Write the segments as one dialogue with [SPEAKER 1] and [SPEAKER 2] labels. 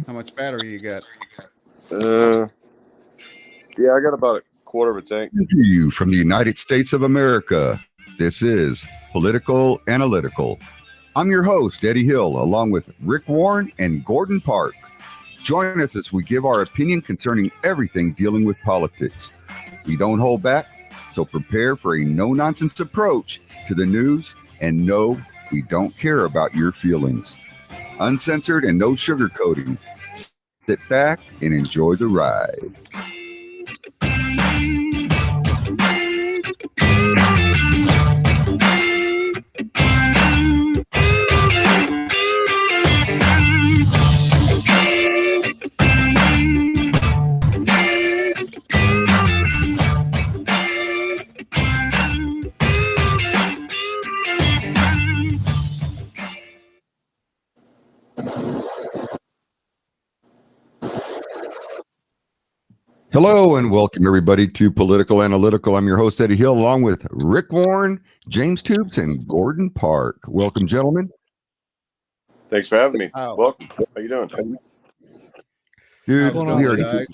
[SPEAKER 1] How much battery you got?
[SPEAKER 2] Yeah, I got about a quarter of a tank.
[SPEAKER 3] To you from the United States of America. This is Political Analytical. I'm your host, Eddie Hill, along with Rick Warren and Gordon Park. Join us as we give our opinion concerning everything dealing with politics. We don't hold back, so prepare for a no-nonsense approach to the news, and no, we don't care about your feelings. Uncensored and no sugarcoating. Sit back and enjoy the ride. Hello and welcome everybody to Political Analytical. I'm your host, Eddie Hill, along with Rick Warren, James Tubes, and Gordon Park. Welcome, gentlemen.
[SPEAKER 2] Thanks for having me.
[SPEAKER 1] Oh.
[SPEAKER 2] Welcome. How you doing?
[SPEAKER 3] Dude,
[SPEAKER 1] How's it going,
[SPEAKER 3] we already
[SPEAKER 1] guys?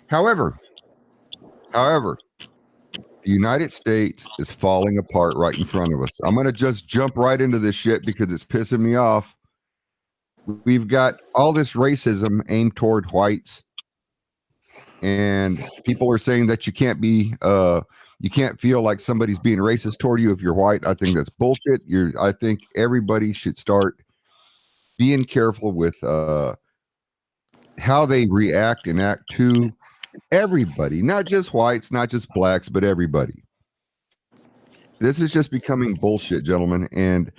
[SPEAKER 3] However, the United States is falling apart right in front of us. I'm going to just jump right into this shit because it's pissing me off. We've got all this racism aimed toward whites. And people are saying that you can't feel like somebody's being racist toward you if you're white. I think that's bullshit. I think everybody should start being careful with how they react and act to everybody, not just whites, not just blacks, but everybody. This is just becoming bullshit, gentlemen. And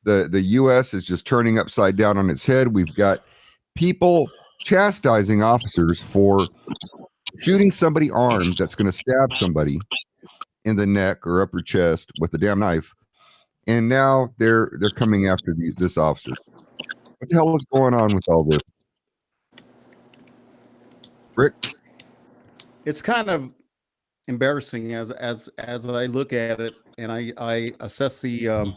[SPEAKER 3] the U.S. is just turning upside down on its head. We've got people chastising officers for shooting somebody armed that's going to stab somebody in the neck or upper chest with a damn knife, and now they're coming after this officer. What the hell is going on with all this, Rick?
[SPEAKER 1] It's kind of embarrassing as I look at it and I assess the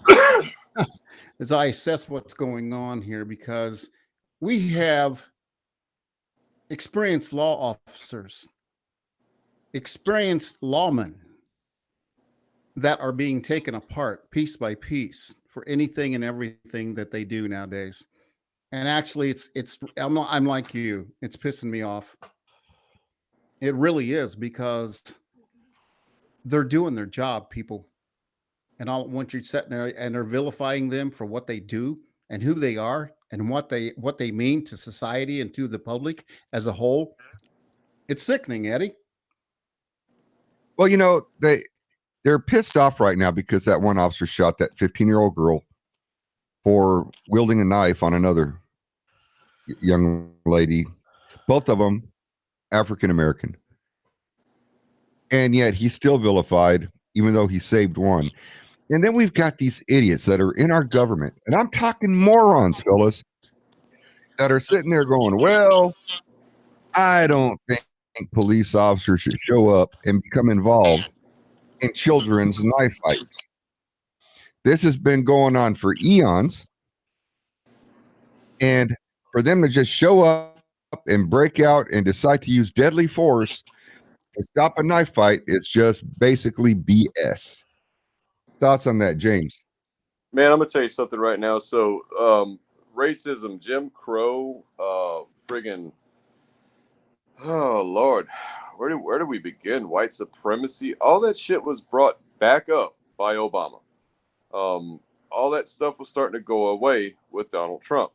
[SPEAKER 1] as I assess what's going on here, because we have experienced law officers, experienced lawmen that are being taken apart piece by piece for anything and everything that they do nowadays. And actually, I'm like you. It's pissing me off. It really is, because they're doing their job, people. And I want you sitting there and they're vilifying them for what they do and who they are and what they mean to society and to the public as a whole. It's sickening, Eddie.
[SPEAKER 3] Well, they're pissed off right now because that one officer shot that 15-year-old girl for wielding a knife on another young lady, both of them African American. And yet he's still vilified, even though he saved one. And then we've got these idiots that are in our government, and I'm talking morons, fellas, that are sitting there going, well, I don't think police officers should show up and become involved in children's knife fights. This has been going on for eons. And for them to just show up and break out and decide to use deadly force to stop a knife fight, it's just basically BS. Thoughts on that, James?
[SPEAKER 2] Man, I'm gonna tell you something right now. So, racism, Jim Crow, friggin', oh Lord, where do we begin? White supremacy, all that shit was brought back up by Obama. All that stuff was starting to go away with Donald Trump,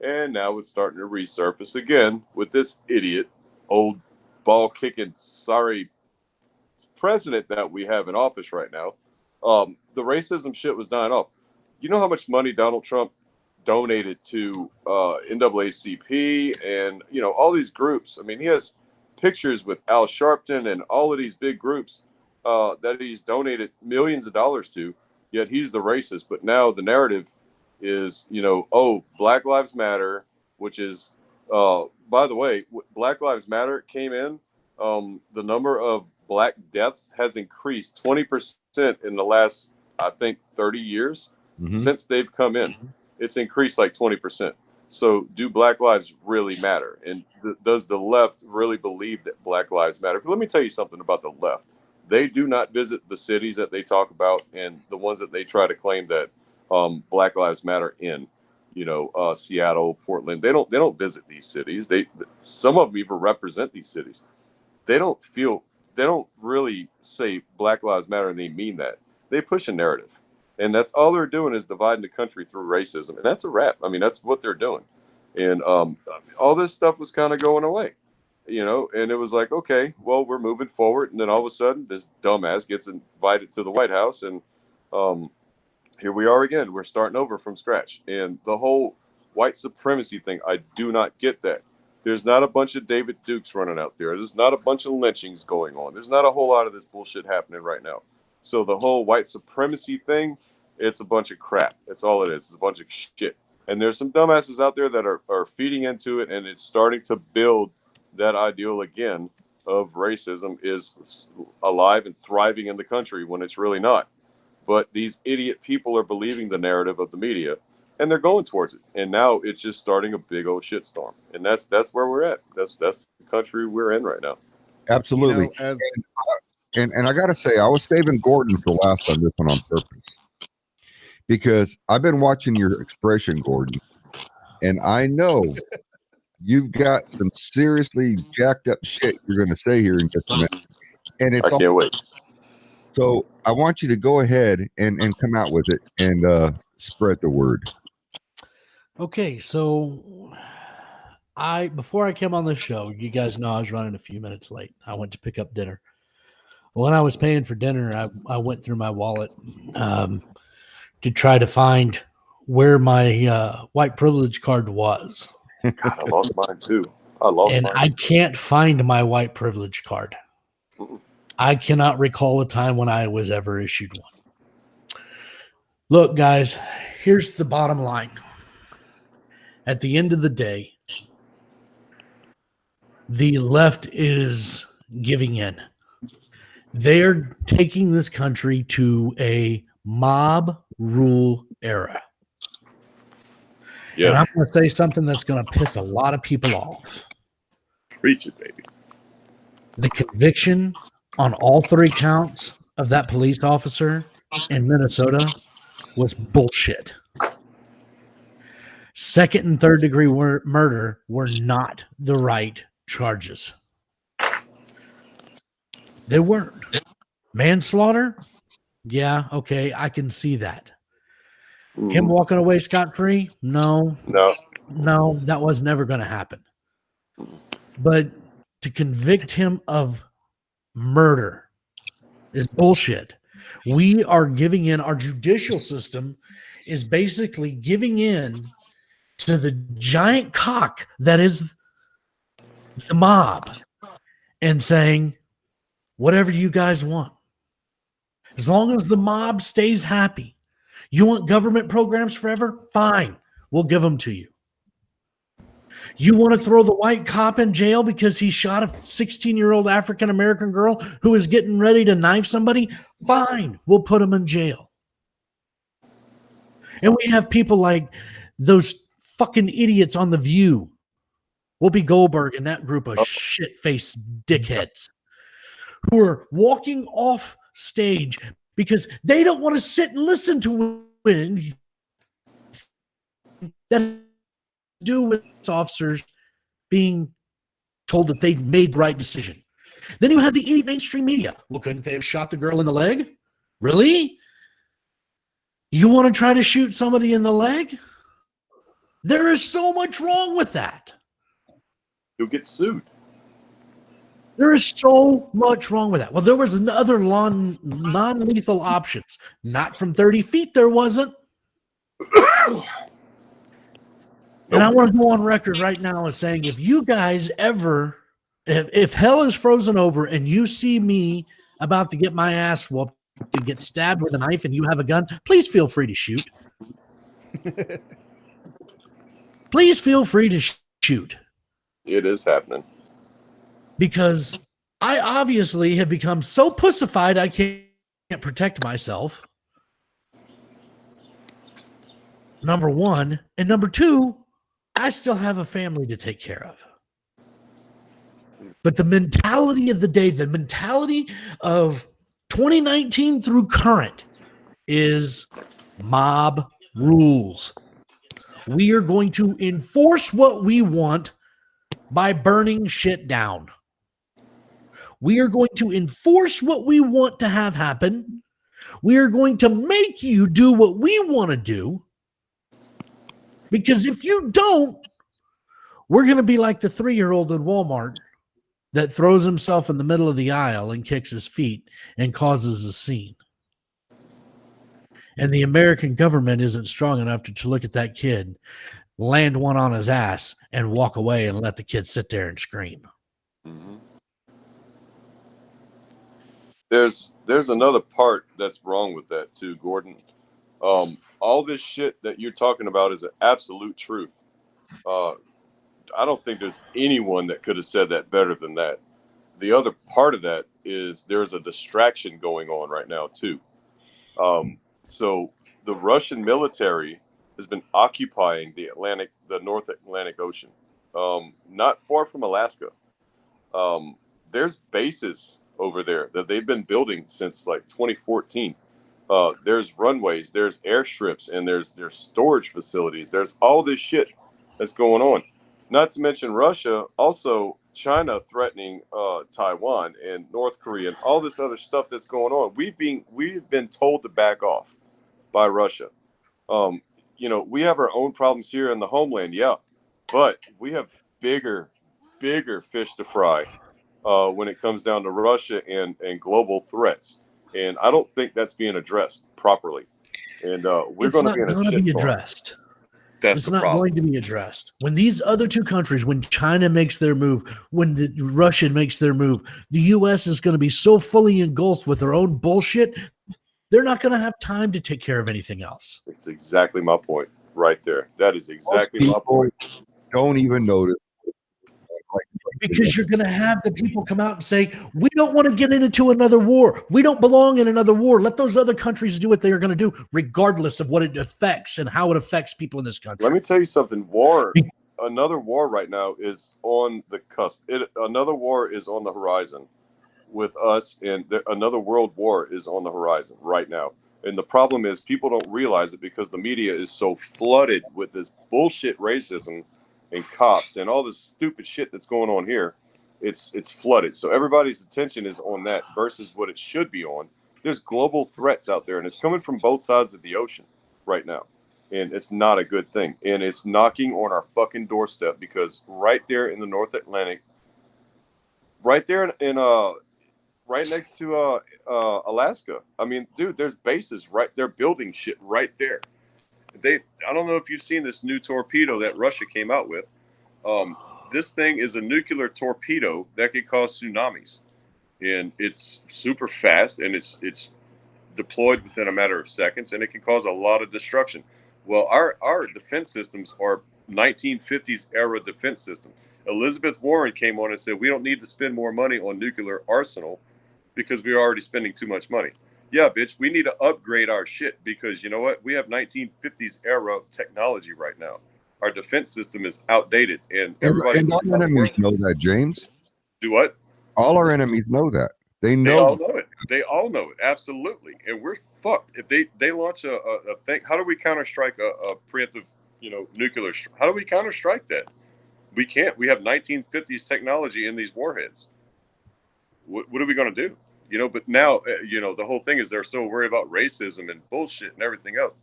[SPEAKER 2] and now it's starting to resurface again with this idiot, old ball kicking, sorry president that we have in office right now. The racism shit was dying off. You know how much money Donald Trump donated to NAACP and all these groups? I mean, he has pictures with Al Sharpton and all of these big groups that he's donated millions of dollars to. Yet he's the racist. But now the narrative is, Black Lives Matter, which is, by the way, Black Lives Matter came in. The number of black deaths has increased 20% in the last, I think, 30 years since they've come in. It's increased like 20%. So do Black lives really matter? And does the left really believe that Black lives matter? 'Cause let me tell you something about the left. They do not visit the cities that they talk about and the ones that they try to claim that Black lives matter in. Seattle, Portland. They don't visit these cities. Some of them even represent these cities. They don't really say Black lives matter and they mean that. They push a narrative. And that's all they're doing is dividing the country through racism. And that's a wrap. I mean, that's what they're doing. And all this stuff was kind of going away, and it was like, okay, well, we're moving forward. And then all of a sudden, this dumbass gets invited to the White House. And here we are again. We're starting over from scratch. And the whole white supremacy thing, I do not get that. There's not a bunch of David Dukes running out there. There's not a bunch of lynchings going on. There's not a whole lot of this bullshit happening right now. So the whole white supremacy thing, it's a bunch of crap. That's all it is. It's a bunch of shit. And there's some dumbasses out there that are feeding into it, and it's starting to build that ideal again of racism is alive and thriving in the country when it's really not. But these idiot people are believing the narrative of the media, and they're going towards it. And now it's just starting a big old shitstorm. And that's where we're at. That's the country we're in right now.
[SPEAKER 3] Absolutely. And I got to say, I was saving Gordon for last on this one on purpose, because I've been watching your expression, Gordon, and I know you've got some seriously jacked up shit you're going to say here in just a minute. And
[SPEAKER 2] I can't wait.
[SPEAKER 3] So I want you to go ahead and come out with it and spread the word.
[SPEAKER 4] Okay, so before I came on the show, you guys know I was running a few minutes late. I went to pick up dinner. When I was paying for dinner, I went through my wallet to try to find where my white privilege card was.
[SPEAKER 2] God, I lost mine too. And
[SPEAKER 4] I can't find my white privilege card. I cannot recall a time when I was ever issued one. Look, guys, here's the bottom line. At the end of the day, the left is giving in. They're taking this country to a mob rule era.
[SPEAKER 2] Yes.
[SPEAKER 4] And I'm going to say something that's going to piss a lot of people off.
[SPEAKER 2] Preach it, baby.
[SPEAKER 4] The conviction on all 3 counts of that police officer in Minnesota was bullshit. Second and third degree murder were not the right charges. They weren't. Manslaughter? Yeah, okay, I can see that. Him walking away scot-free? No, that was never going to happen. But to convict him of murder is bullshit. We are giving in. Our judicial system is basically giving in to the giant cock that is the mob and saying, whatever you guys want. As long as the mob stays happy. You want government programs forever? Fine. We'll give them to you. You want to throw the white cop in jail because he shot a 16-year-old African-American girl who was getting ready to knife somebody? Fine. We'll put him in jail. And we have people like those fucking idiots on The View. Whoopi Goldberg and that group of shit-faced dickheads who are walking off stage because they don't want to sit and listen to it. That do with officers being told that they made the right decision. Then you have the idiot mainstream media. Well, couldn't they have shot the girl in the leg? Really? You want to try to shoot somebody in the leg? There is so much wrong with that.
[SPEAKER 2] You'll get sued.
[SPEAKER 4] There is so much wrong with that. Well, there was other non-lethal options. Not from 30 feet, there wasn't. And I want to go on record right now as saying, if you guys ever, if hell is frozen over and you see me about to get my ass whooped, to get stabbed with a knife and you have a gun, please feel free to shoot. Please feel free to shoot.
[SPEAKER 2] It is happening.
[SPEAKER 4] Because I obviously have become so pussified I can't protect myself. Number one. And number two, I still have a family to take care of. But the mentality of the day, the mentality of 2019 through current is mob rules. We are going to enforce what we want by burning shit down. We are going to enforce what we want to have happen. We are going to make you do what we want to do. Because if you don't, we're going to be like the 3-year-old in Walmart that throws himself in the middle of the aisle and kicks his feet and causes a scene. And the American government isn't strong enough to look at that kid, land one on his ass, and walk away and let the kid sit there and scream.
[SPEAKER 2] Mm-hmm. There's another part that's wrong with that too, Gordon. All this shit that you're talking about is an absolute truth. I don't think there's anyone that could have said that better than that. The other part of that is there's a distraction going on right now too. So the Russian military has been occupying the North Atlantic Ocean, not far from Alaska. There's bases over there that they've been building since like 2014. There's runways, there's airstrips, and there's storage facilities. There's all this shit that's going on. Not to mention Russia, also China threatening Taiwan and North Korea and all this other stuff that's going on. We've been told to back off by Russia. We have our own problems here in the homeland, yeah, but we have bigger fish to fry when it comes down to Russia and global threats. And I don't think that's being addressed properly. And we're going to be in a shitstorm.
[SPEAKER 4] Addressed.
[SPEAKER 2] That's
[SPEAKER 4] it's not
[SPEAKER 2] problem.
[SPEAKER 4] going to be addressed. When these other two countries, when China makes their move, when the Russia makes their move, the U.S. is going to be so fully engulfed with their own bullshit, they're not going to have time to take care of anything else.
[SPEAKER 2] It's exactly my point right there. That is exactly my point.
[SPEAKER 3] Don't even notice.
[SPEAKER 4] Because you're going to have the people come out and say, we don't want to get into another war. We don't belong in another war. Let those other countries do what they are going to do, regardless of what it affects and how it affects people in this country.
[SPEAKER 2] Let me tell you something. Another war right now is on the cusp. Another war is on the horizon with us, and another world war is on the horizon right now. And the problem is people don't realize it because the media is so flooded with this bullshit racism and cops and all this stupid shit that's going on here. It's flooded. So everybody's attention is on that versus what it should be on. There's global threats out there, and it's coming from both sides of the ocean right now. And it's not a good thing. And it's knocking on our fucking doorstep because right there in the North Atlantic, right there right next to Alaska. I mean, dude, there's bases right there, building shit right there. I don't know if you've seen this new torpedo that Russia came out with. This thing is a nuclear torpedo that could cause tsunamis, and it's super fast, and it's deployed within a matter of seconds, and it can cause a lot of destruction. Well, our defense systems are 1950s era defense system. Elizabeth Warren came on and said we don't need to spend more money on nuclear arsenal because we're already spending too much money. Yeah, bitch, we need to upgrade our shit because you know what? We have 1950s era technology right now. Our defense system is outdated, and everybody.
[SPEAKER 3] And our enemies know that, James.
[SPEAKER 2] Do what?
[SPEAKER 3] All our enemies know that. They know.
[SPEAKER 2] They all know it. They all know it. Absolutely. And we're fucked if they launch a thing. How do we counterstrike a preemptive, nuclear? How do we counterstrike that? We can't. We have 1950s technology in these warheads. What are we going to do? But now, the whole thing is they're so worried about racism and bullshit and everything else.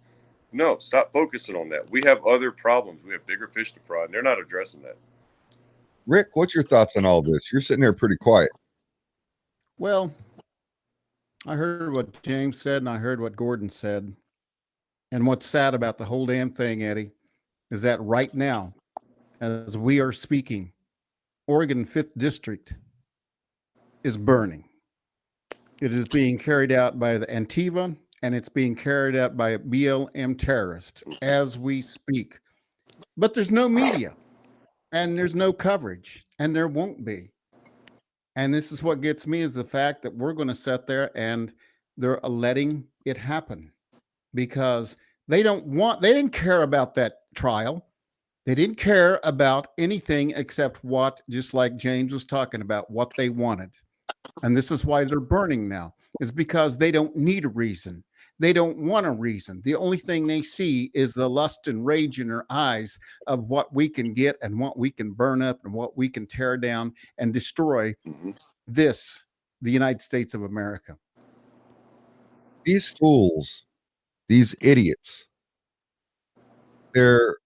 [SPEAKER 2] No, stop focusing on that. We have other problems. We have bigger fish to fry, and they're not addressing that.
[SPEAKER 3] Rick, what's your thoughts on all this? You're sitting there pretty quiet.
[SPEAKER 1] Well, I heard what James said, and I heard what Gordon said. And what's sad about the whole damn thing, Eddie, is that right now, as we are speaking, Oregon 5th District is burning. It is being carried out by the Antifa, and it's being carried out by BLM terrorists as we speak. But there's no media, and there's no coverage, and there won't be. And this is what gets me is the fact that we're going to sit there and they're letting it happen because they didn't care about that trial. They didn't care about anything except what, just like James was talking about, what they wanted. And this is why they're burning now, is because they don't need a reason. They don't want a reason. The only thing they see is the lust and rage in their eyes of what we can get and what we can burn up and what we can tear down and destroy the United States of America.
[SPEAKER 3] These fools, these idiots, they're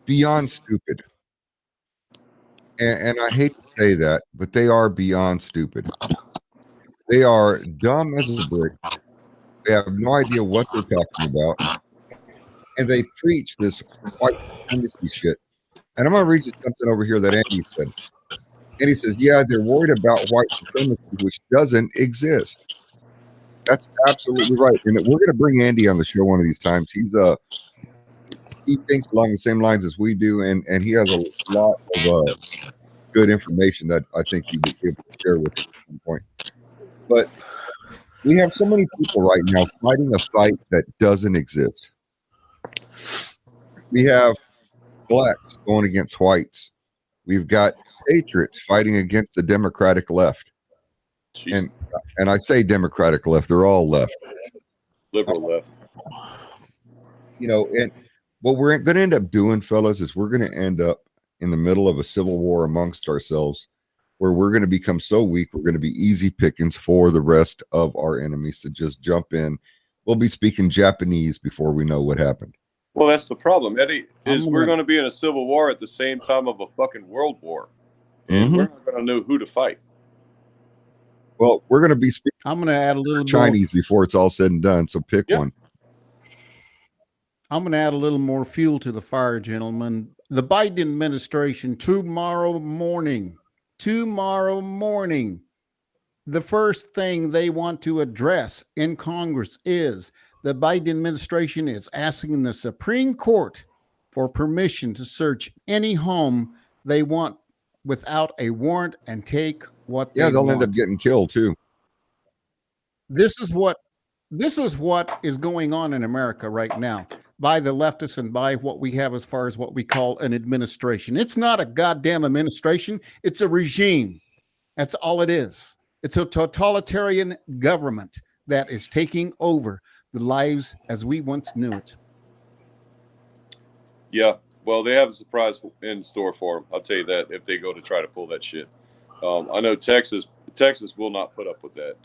[SPEAKER 3] beyond stupid. And I hate to say that, but they are beyond stupid. They are dumb as a brick. They have no idea what they're talking about. And they preach this white supremacy shit. And I'm going to read you something over here that Andy said. Andy says, yeah, they're worried about white supremacy, which doesn't exist. That's absolutely right. And we're going to bring Andy on the show one of these times. He thinks along the same lines as we do, and he has a lot of good information that I think he would be able to share with us at some point. But we have so many people right now fighting a fight that doesn't exist. We have blacks going against whites. We've got patriots fighting against the Democratic left.
[SPEAKER 2] Jeez.
[SPEAKER 3] And I say Democratic left, they're all left.
[SPEAKER 2] Liberal left.
[SPEAKER 3] You know, and what we're going to end up doing, fellas, is we're going to end up in the middle of a civil war amongst ourselves, where we're going to become so weak, we're going to be easy pickings for the rest of our enemies to just jump in. We'll be speaking Japanese before we know what happened.
[SPEAKER 2] Well, that's the problem, Eddie, is we're going to be in a civil war at the same time of a fucking world war. And we're not going to know who to fight.
[SPEAKER 3] Well, we're going to be speaking
[SPEAKER 1] I'm going to add a little
[SPEAKER 3] Chinese before it's all said and done, so pick one.
[SPEAKER 1] I'm going to add a little more fuel to the fire, gentlemen. The Biden administration tomorrow morning, the first thing they want to address in Congress is the Biden administration is asking the Supreme Court for permission to search any home they want without a warrant and take what they
[SPEAKER 3] they'll
[SPEAKER 1] want.
[SPEAKER 3] end up getting killed too.
[SPEAKER 1] This is what is going on in America right now by the leftists and by what we have as far as what we call an administration. It's not a goddamn administration. It's a regime. That's all it is. It's a totalitarian government that is taking over the lives as we once knew it.
[SPEAKER 2] Yeah. Well, they have a surprise in store for them. I'll tell you that if they go to try to pull that shit. I know Texas will not put up with that.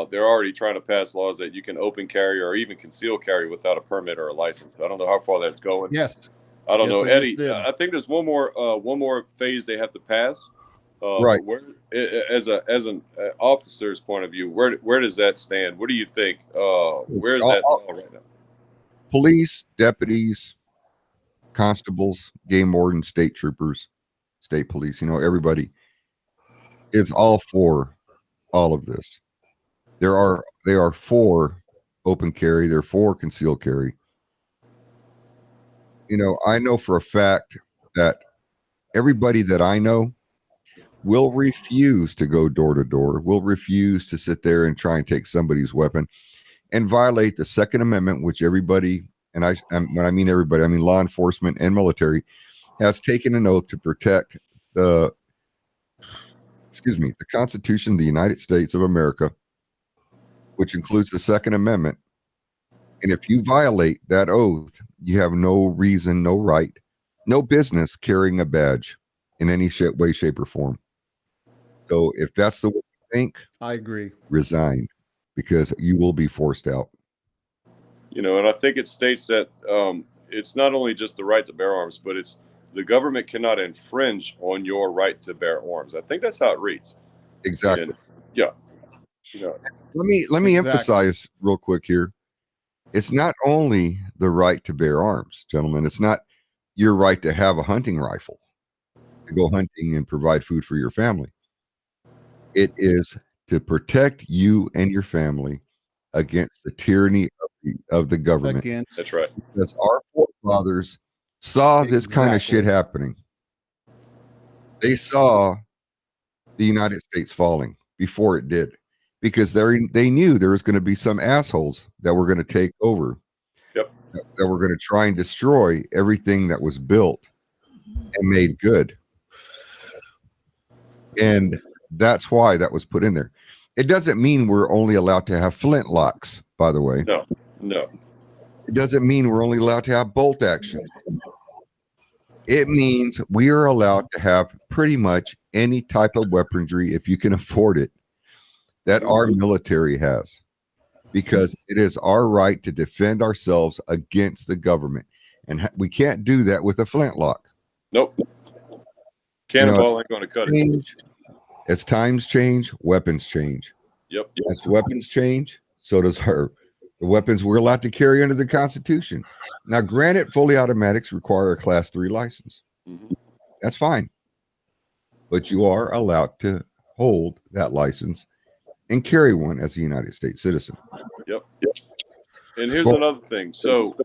[SPEAKER 2] They're already trying to pass laws that you can open carry or even conceal carry without a permit or a license. I don't know how far that's going.
[SPEAKER 1] Yes.
[SPEAKER 2] I don't know, Eddie.
[SPEAKER 1] I
[SPEAKER 2] think there's one more phase they have to pass.
[SPEAKER 3] Right.
[SPEAKER 2] Where, as an officer's point of view, where does that stand? What do you think? Where is that law right now?
[SPEAKER 3] Police, deputies, constables, game wardens, state troopers, state police, everybody is all for all of this. They are for open carry. They're for concealed carry. I know for a fact that everybody that I know will refuse to go door to door, will refuse to sit there and try and take somebody's weapon and violate the Second Amendment, which everybody, and when I mean everybody, I mean law enforcement and military, has taken an oath to protect the Constitution of the United States of America, which includes the Second Amendment. And if you violate that oath, you have no reason, no right, no business carrying a badge in any way, shape, or form. So if that's the way you think,
[SPEAKER 1] I agree.
[SPEAKER 3] Resign, because you will be forced out.
[SPEAKER 2] And I think it states that it's not only just the right to bear arms, but it's the government cannot infringe on your right to bear arms. I think that's how it reads.
[SPEAKER 3] Exactly.
[SPEAKER 2] And, yeah.
[SPEAKER 3] Let me emphasize real quick here. It's not only the right to bear arms, gentlemen. It's not your right to have a hunting rifle, to go hunting and provide food for your family. It is to protect you and your family against the tyranny of the government.
[SPEAKER 2] That's right.
[SPEAKER 3] Because our forefathers saw this kind of shit happening. They saw the United States falling before it did, because they knew there was going to be some assholes that were going to take over.
[SPEAKER 2] Yep.
[SPEAKER 3] that were going to try and destroy everything that was built and made good. And that's why that was put in there. It doesn't mean we're only allowed to have flintlocks, by the way.
[SPEAKER 2] No.
[SPEAKER 3] It doesn't mean we're only allowed to have bolt action. It means we are allowed to have pretty much any type of weaponry, if you can afford it, that our military has, because it is our right to defend ourselves against the government. And we can't do that with a flintlock.
[SPEAKER 2] Nope. Cannonball ain't going to cut it.
[SPEAKER 3] As times change, weapons change.
[SPEAKER 2] Yep.
[SPEAKER 3] As weapons change, so does the weapons we're allowed to carry under the Constitution. Now, granted, fully automatics require a Class 3 license.
[SPEAKER 2] Mm-hmm.
[SPEAKER 3] That's fine. But you are allowed to hold that license and carry one as a United States citizen.
[SPEAKER 2] Yep. And here's another thing. So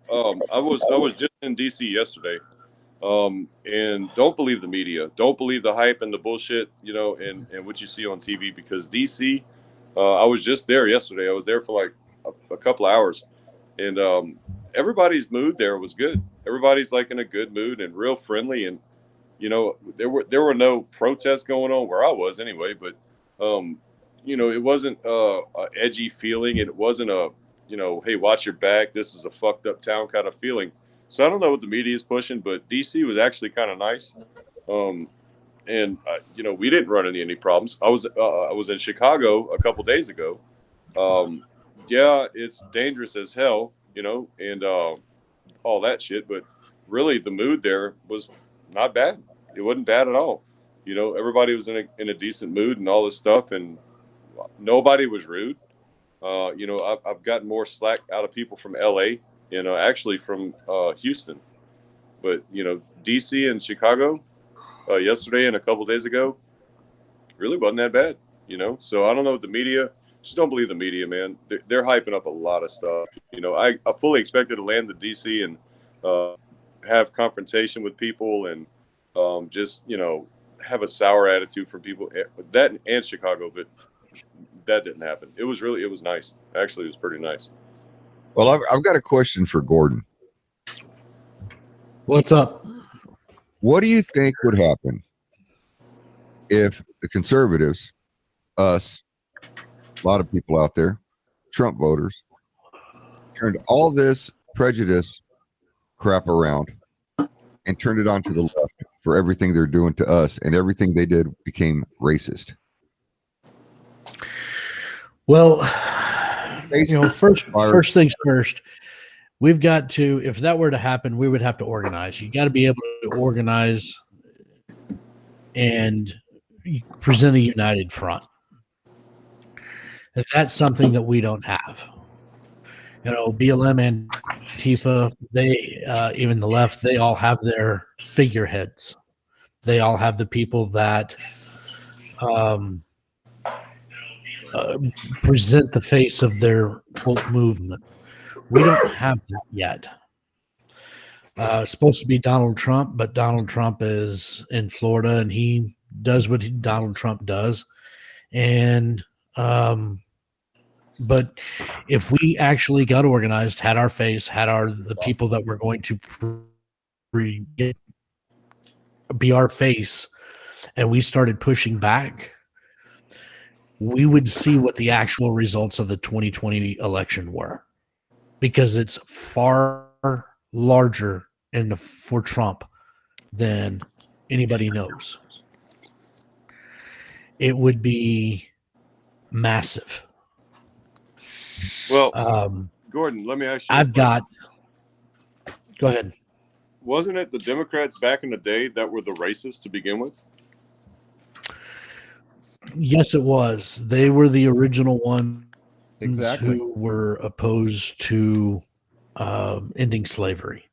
[SPEAKER 2] I was just in DC yesterday. And don't believe the media. Don't believe the hype and the bullshit, and what you see on TV, because DC, I was just there yesterday. I was there for like a couple of hours, and everybody's mood there was good. Everybody's like in a good mood and real friendly, and there were no protests going on where I was anyway, but it wasn't a edgy feeling. It wasn't a hey, watch your back, this is a fucked up town kind of feeling. So I don't know what the media is pushing, but DC was actually kind of nice. And we didn't run into any problems. I was in Chicago a couple days ago. Yeah, it's dangerous as hell, and all that shit. But really, the mood there was not bad. It wasn't bad at all. Everybody was in a decent mood and all this stuff, and nobody was rude. I've gotten more slack out of people from LA, actually from Houston, but DC and Chicago yesterday and a couple days ago really wasn't that bad. So I don't know what the media. Just don't believe the media, man. They're hyping up a lot of stuff. I fully expected to land to DC and have confrontation with people and just have a sour attitude from people. That and Chicago, but that didn't happen. It was nice. Actually, it was pretty nice.
[SPEAKER 3] Well, I've got a question for Gordon.
[SPEAKER 4] What's up?
[SPEAKER 3] What do you think would happen if the conservatives, us, a lot of people out there, Trump voters, turned all this prejudice crap around and turned it onto the left for everything they're doing to us, and everything they did became racist?
[SPEAKER 4] Well, first things first, we've got to, if that were to happen, we would have to organize. You got to be able to organize and present a united front. And that's something that we don't have. BLM and Antifa, they, even the left, they all have their figureheads. They all have the people that present the face of their quote movement. We don't have that yet. It's supposed to be Donald Trump, but Donald Trump is in Florida and he does what Donald Trump does. And but if we actually got organized, had our face, had the people that were going to be our face, and we started pushing back, we would see what the actual results of the 2020 election were, because it's far larger for Trump than anybody knows. It would be massive.
[SPEAKER 2] Well, Gordon, let me ask you.
[SPEAKER 4] Go ahead.
[SPEAKER 2] Wasn't it the Democrats back in the day that were the racists to begin with?
[SPEAKER 4] Yes, it was. They were the original ones
[SPEAKER 1] Exactly.
[SPEAKER 4] who were opposed to ending slavery.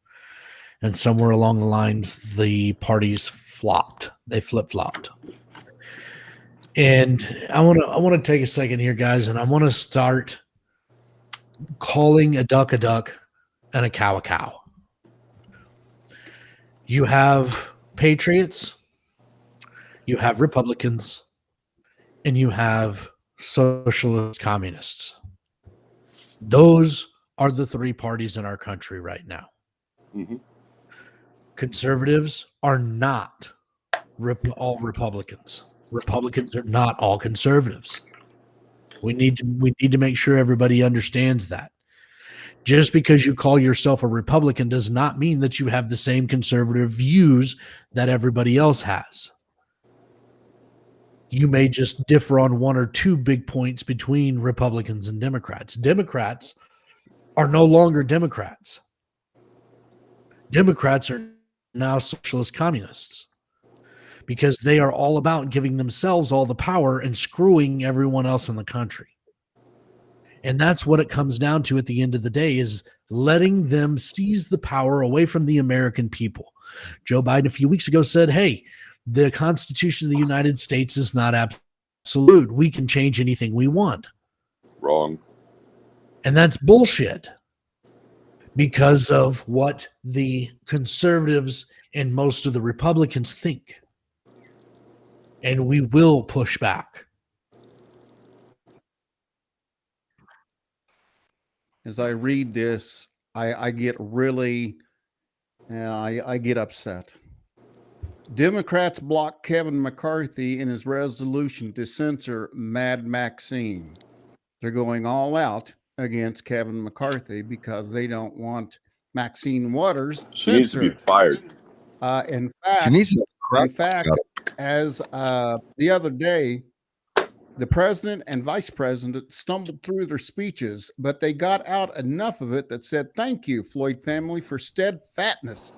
[SPEAKER 4] And somewhere along the lines, the parties flopped. They flip-flopped. And I want to take a second here, guys, and I want to start calling a duck and a cow a cow. You have patriots, you have Republicans, and you have socialist communists. Those are the three parties in our country right now.
[SPEAKER 2] Mm-hmm.
[SPEAKER 4] Conservatives are not all Republicans. Republicans are not all conservatives. We need to make sure everybody understands that. Just because you call yourself a Republican does not mean that you have the same conservative views that everybody else has. You may just differ on one or two big points between Republicans and Democrats. Democrats are no longer Democrats. Democrats are now socialist communists because they are all about giving themselves all the power and screwing everyone else in the country. And that's what it comes down to at the end of the day, is letting them seize the power away from the American people. Joe Biden a few weeks ago said, hey, the Constitution of the United States is not absolute. We can change anything we want.
[SPEAKER 2] Wrong.
[SPEAKER 4] And that's bullshit because of what the conservatives and most of the Republicans think. And we will push back.
[SPEAKER 1] As I read this, I get really, I get upset. Democrats block Kevin McCarthy in his resolution to censor Mad Maxine. They're going all out against Kevin McCarthy because they don't want Maxine Waters censored.
[SPEAKER 2] She needs to be fired.
[SPEAKER 1] In fact, as the other day, the president and vice president stumbled through their speeches, but they got out enough of it that said, thank you, Floyd family, for steadfastness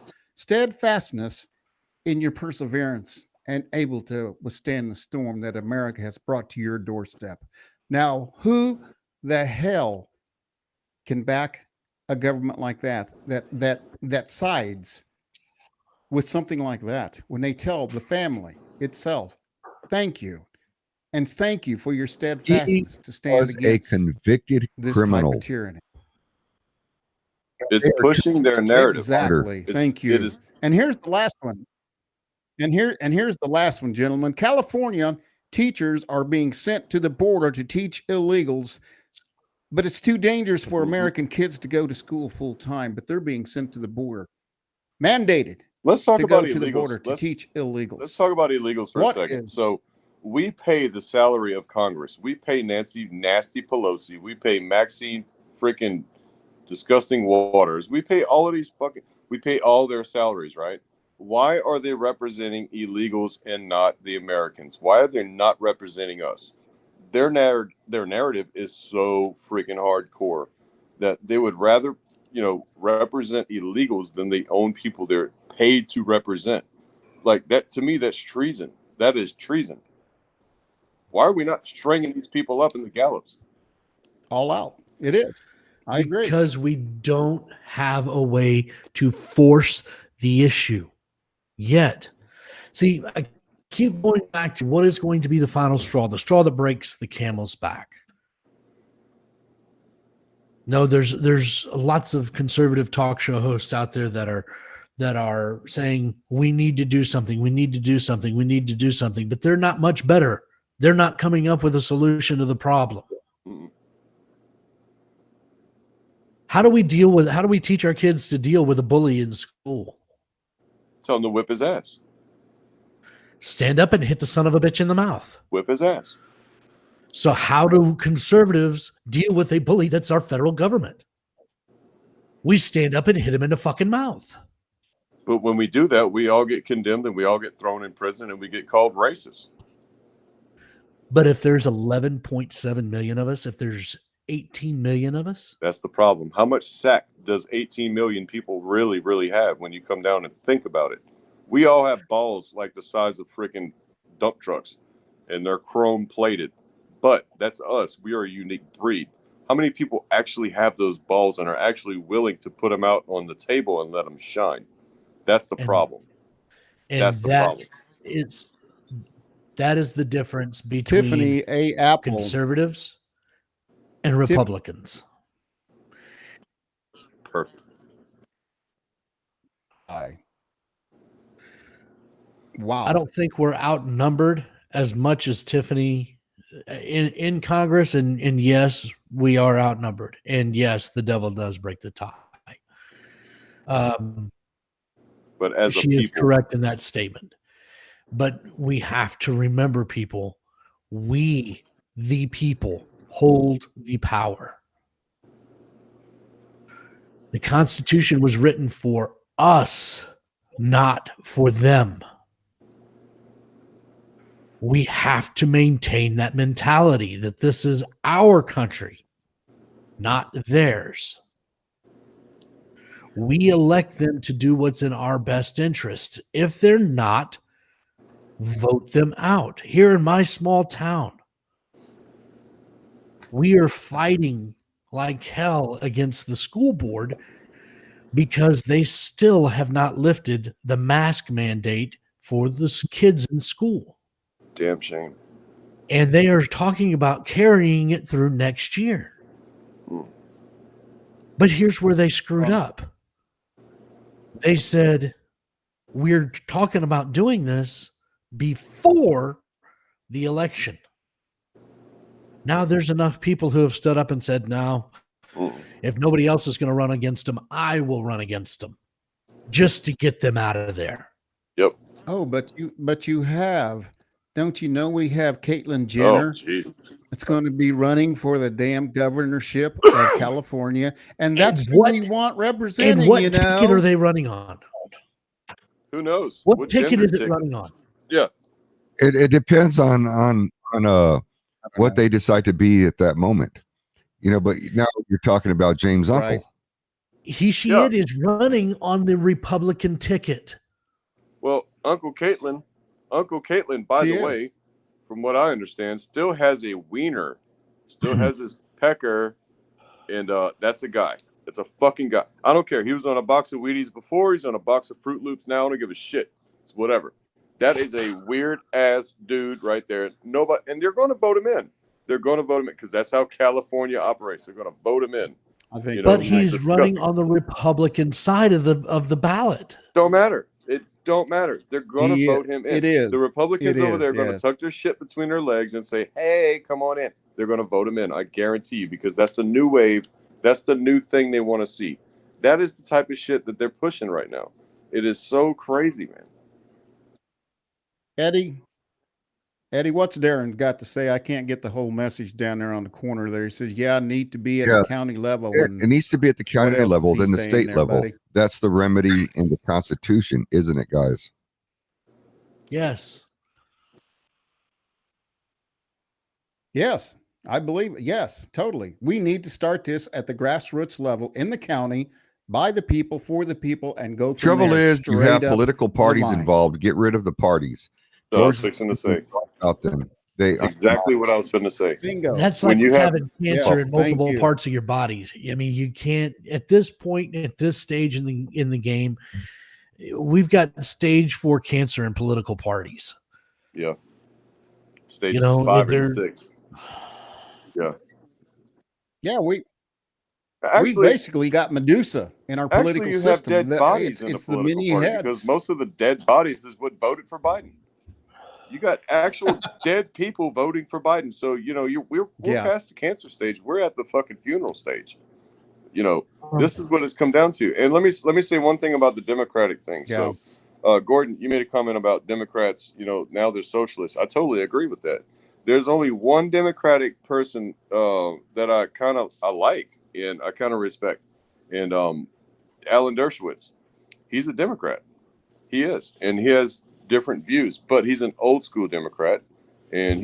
[SPEAKER 1] in your perseverance and able to withstand the storm that America has brought to your doorstep. Now, who the hell can back a government like that sides with something like that when they tell the family itself, thank you? And thank you for your steadfastness to stand against
[SPEAKER 3] a convicted
[SPEAKER 1] this
[SPEAKER 3] criminal.
[SPEAKER 1] type of tyranny.
[SPEAKER 2] It's pushing their narrative.
[SPEAKER 1] Exactly. Thank you. And here's the last one. And here's the last one, gentlemen. California teachers are being sent to the border to teach illegals, but it's too dangerous for American kids to go to school full time. But they're being sent to the border, mandated.
[SPEAKER 2] Let's talk
[SPEAKER 1] to
[SPEAKER 2] about
[SPEAKER 1] go to
[SPEAKER 2] illegals.
[SPEAKER 1] the border to teach illegals.
[SPEAKER 2] Let's talk about illegals for a second. So we pay the salary of Congress. We pay Nancy Nasty Pelosi. We pay Maxine freaking disgusting Waters. We pay all of these we pay all their salaries, right? Why are they representing illegals and not the Americans? Why are they not representing us? Their narrative is so freaking hardcore that they would rather, represent illegals than they own people they're paid to represent. Like that, to me, that's treason. That is treason. Why are we not stringing these people up in the gallows?
[SPEAKER 1] All out. It is. I agree.
[SPEAKER 4] Because we don't have a way to force the issue yet. See, I keep going back to what is going to be the final straw, the straw that breaks the camel's back. No, there's lots of conservative talk show hosts out there that are saying we need to do something, we need to do something, we need to do something, but they're not much better. They're not coming up with a solution to the problem.
[SPEAKER 2] Mm-hmm.
[SPEAKER 4] How do we teach our kids to deal with a bully in school?
[SPEAKER 2] Tell him to whip his ass.
[SPEAKER 4] Stand up and hit the son of a bitch in the mouth.
[SPEAKER 2] Whip his ass.
[SPEAKER 4] So how do conservatives deal with a bully that's our federal government? We stand up and hit him in the fucking mouth.
[SPEAKER 2] But when we do that, we all get condemned and we all get thrown in prison and we get called racist.
[SPEAKER 4] But if there's 11.7 million of us, if there's 18 million of us,
[SPEAKER 2] that's the problem. How much sack does 18 million people really, really have when you come down and think about it? We all have balls like the size of freaking dump trucks and they're chrome plated. But that's us. We are a unique breed. How many people actually have those balls and are actually willing to put them out on the table and let them shine? That's the problem. That's the problem.
[SPEAKER 4] That is the difference between
[SPEAKER 1] Tiffany A. Apple,
[SPEAKER 4] conservatives and Republicans.
[SPEAKER 2] Perfect.
[SPEAKER 1] Wow.
[SPEAKER 4] I don't think we're outnumbered as much as Tiffany in Congress, and yes, we are outnumbered, and yes, the devil does break the tie.
[SPEAKER 2] But as a
[SPEAKER 4] She is
[SPEAKER 2] people,
[SPEAKER 4] correct in that statement. But we have to remember, people, we, the people, hold the power. The Constitution was written for us, not for them. We have to maintain that mentality that this is our country, not theirs. We elect them to do what's in our best interests. If they're not, vote them out. Here in my small town, we are fighting like hell against the school board because they still have not lifted the mask mandate for the kids in school.
[SPEAKER 2] damn shame.
[SPEAKER 4] And they are talking about carrying it through next year. But here's where they screwed up. They said, we're talking about doing this before the election. Now there's enough people who have stood up and said, no, if nobody else is going to run against them, I will run against them just to get them out of there.
[SPEAKER 2] Yep.
[SPEAKER 1] Oh, but you have, don't you know we have Caitlyn Jenner?
[SPEAKER 2] Oh, jeez.
[SPEAKER 1] It's going to be running for the damn governorship of California, and that's who we want representing.
[SPEAKER 4] And what ticket are they running on?
[SPEAKER 2] Who knows?
[SPEAKER 4] What ticket is it running on?
[SPEAKER 2] Yeah.
[SPEAKER 3] It depends on what they decide to be at that moment. You know, but now you're talking about James' uncle.
[SPEAKER 1] Right.
[SPEAKER 4] It is running on the Republican ticket.
[SPEAKER 2] Well, Uncle Caitlyn, by the way, from what I understand, still has a wiener, still has his pecker, and that's a guy. It's a fucking guy. I don't care. He was on a box of Wheaties before. He's on a box of Fruit Loops now. I don't give a shit. It's whatever. That is a weird ass dude right there. Nobody, and they're going to vote him in. They're going to vote him in because that's how California operates. They're going to vote him in.
[SPEAKER 1] I think,
[SPEAKER 4] but he's running on the Republican side of the ballot.
[SPEAKER 2] Don't matter. It don't matter. They're going to vote him in.
[SPEAKER 1] It is.
[SPEAKER 2] The Republicans over there are going to tuck their shit between their legs and say, "Hey, come on in." They're going to vote him in. I guarantee you, because that's the new wave. That's the new thing they want to see. That is the type of shit that they're pushing right now. It is so crazy, man.
[SPEAKER 1] Eddie, what's Darren got to say? I can't get the whole message down there on the corner there. He says, yeah, I need to be at the county level.
[SPEAKER 3] It needs to be at the county level, then the state level.
[SPEAKER 1] Buddy?
[SPEAKER 3] That's the remedy in the Constitution, isn't it, guys?
[SPEAKER 4] Yes.
[SPEAKER 1] Yes, I believe it. Yes, totally. We need to start this at the grassroots level in the county, by the people, for the people, and go.
[SPEAKER 3] Trouble is, you have political parties involved. Get rid of the parties.
[SPEAKER 2] So I was fixing to say
[SPEAKER 3] about them.
[SPEAKER 2] That's exactly what I was going to say.
[SPEAKER 1] Bingo.
[SPEAKER 4] That's like having cancer in multiple parts of your bodies. I mean, you can't at this point, at this stage in the game, we've got stage 4 cancer in political parties.
[SPEAKER 2] Yeah. Stage 5 and 6. Yeah.
[SPEAKER 1] Yeah, we basically got Medusa in our political system.
[SPEAKER 2] Have dead bodies in the political party because most of the dead bodies is what voted for Biden. You got actual dead people voting for Biden. So, we're past the cancer stage. We're at the fucking funeral stage. This is what it's come down to. And let me say one thing about the Democratic thing. Yeah. So, Gordon, you made a comment about Democrats, now they're socialists. I totally agree with that. There's only one Democratic person that I like and I kind of respect. And Alan Dershowitz, he's a Democrat. He is. And he has different views, but he's an old school Democrat. And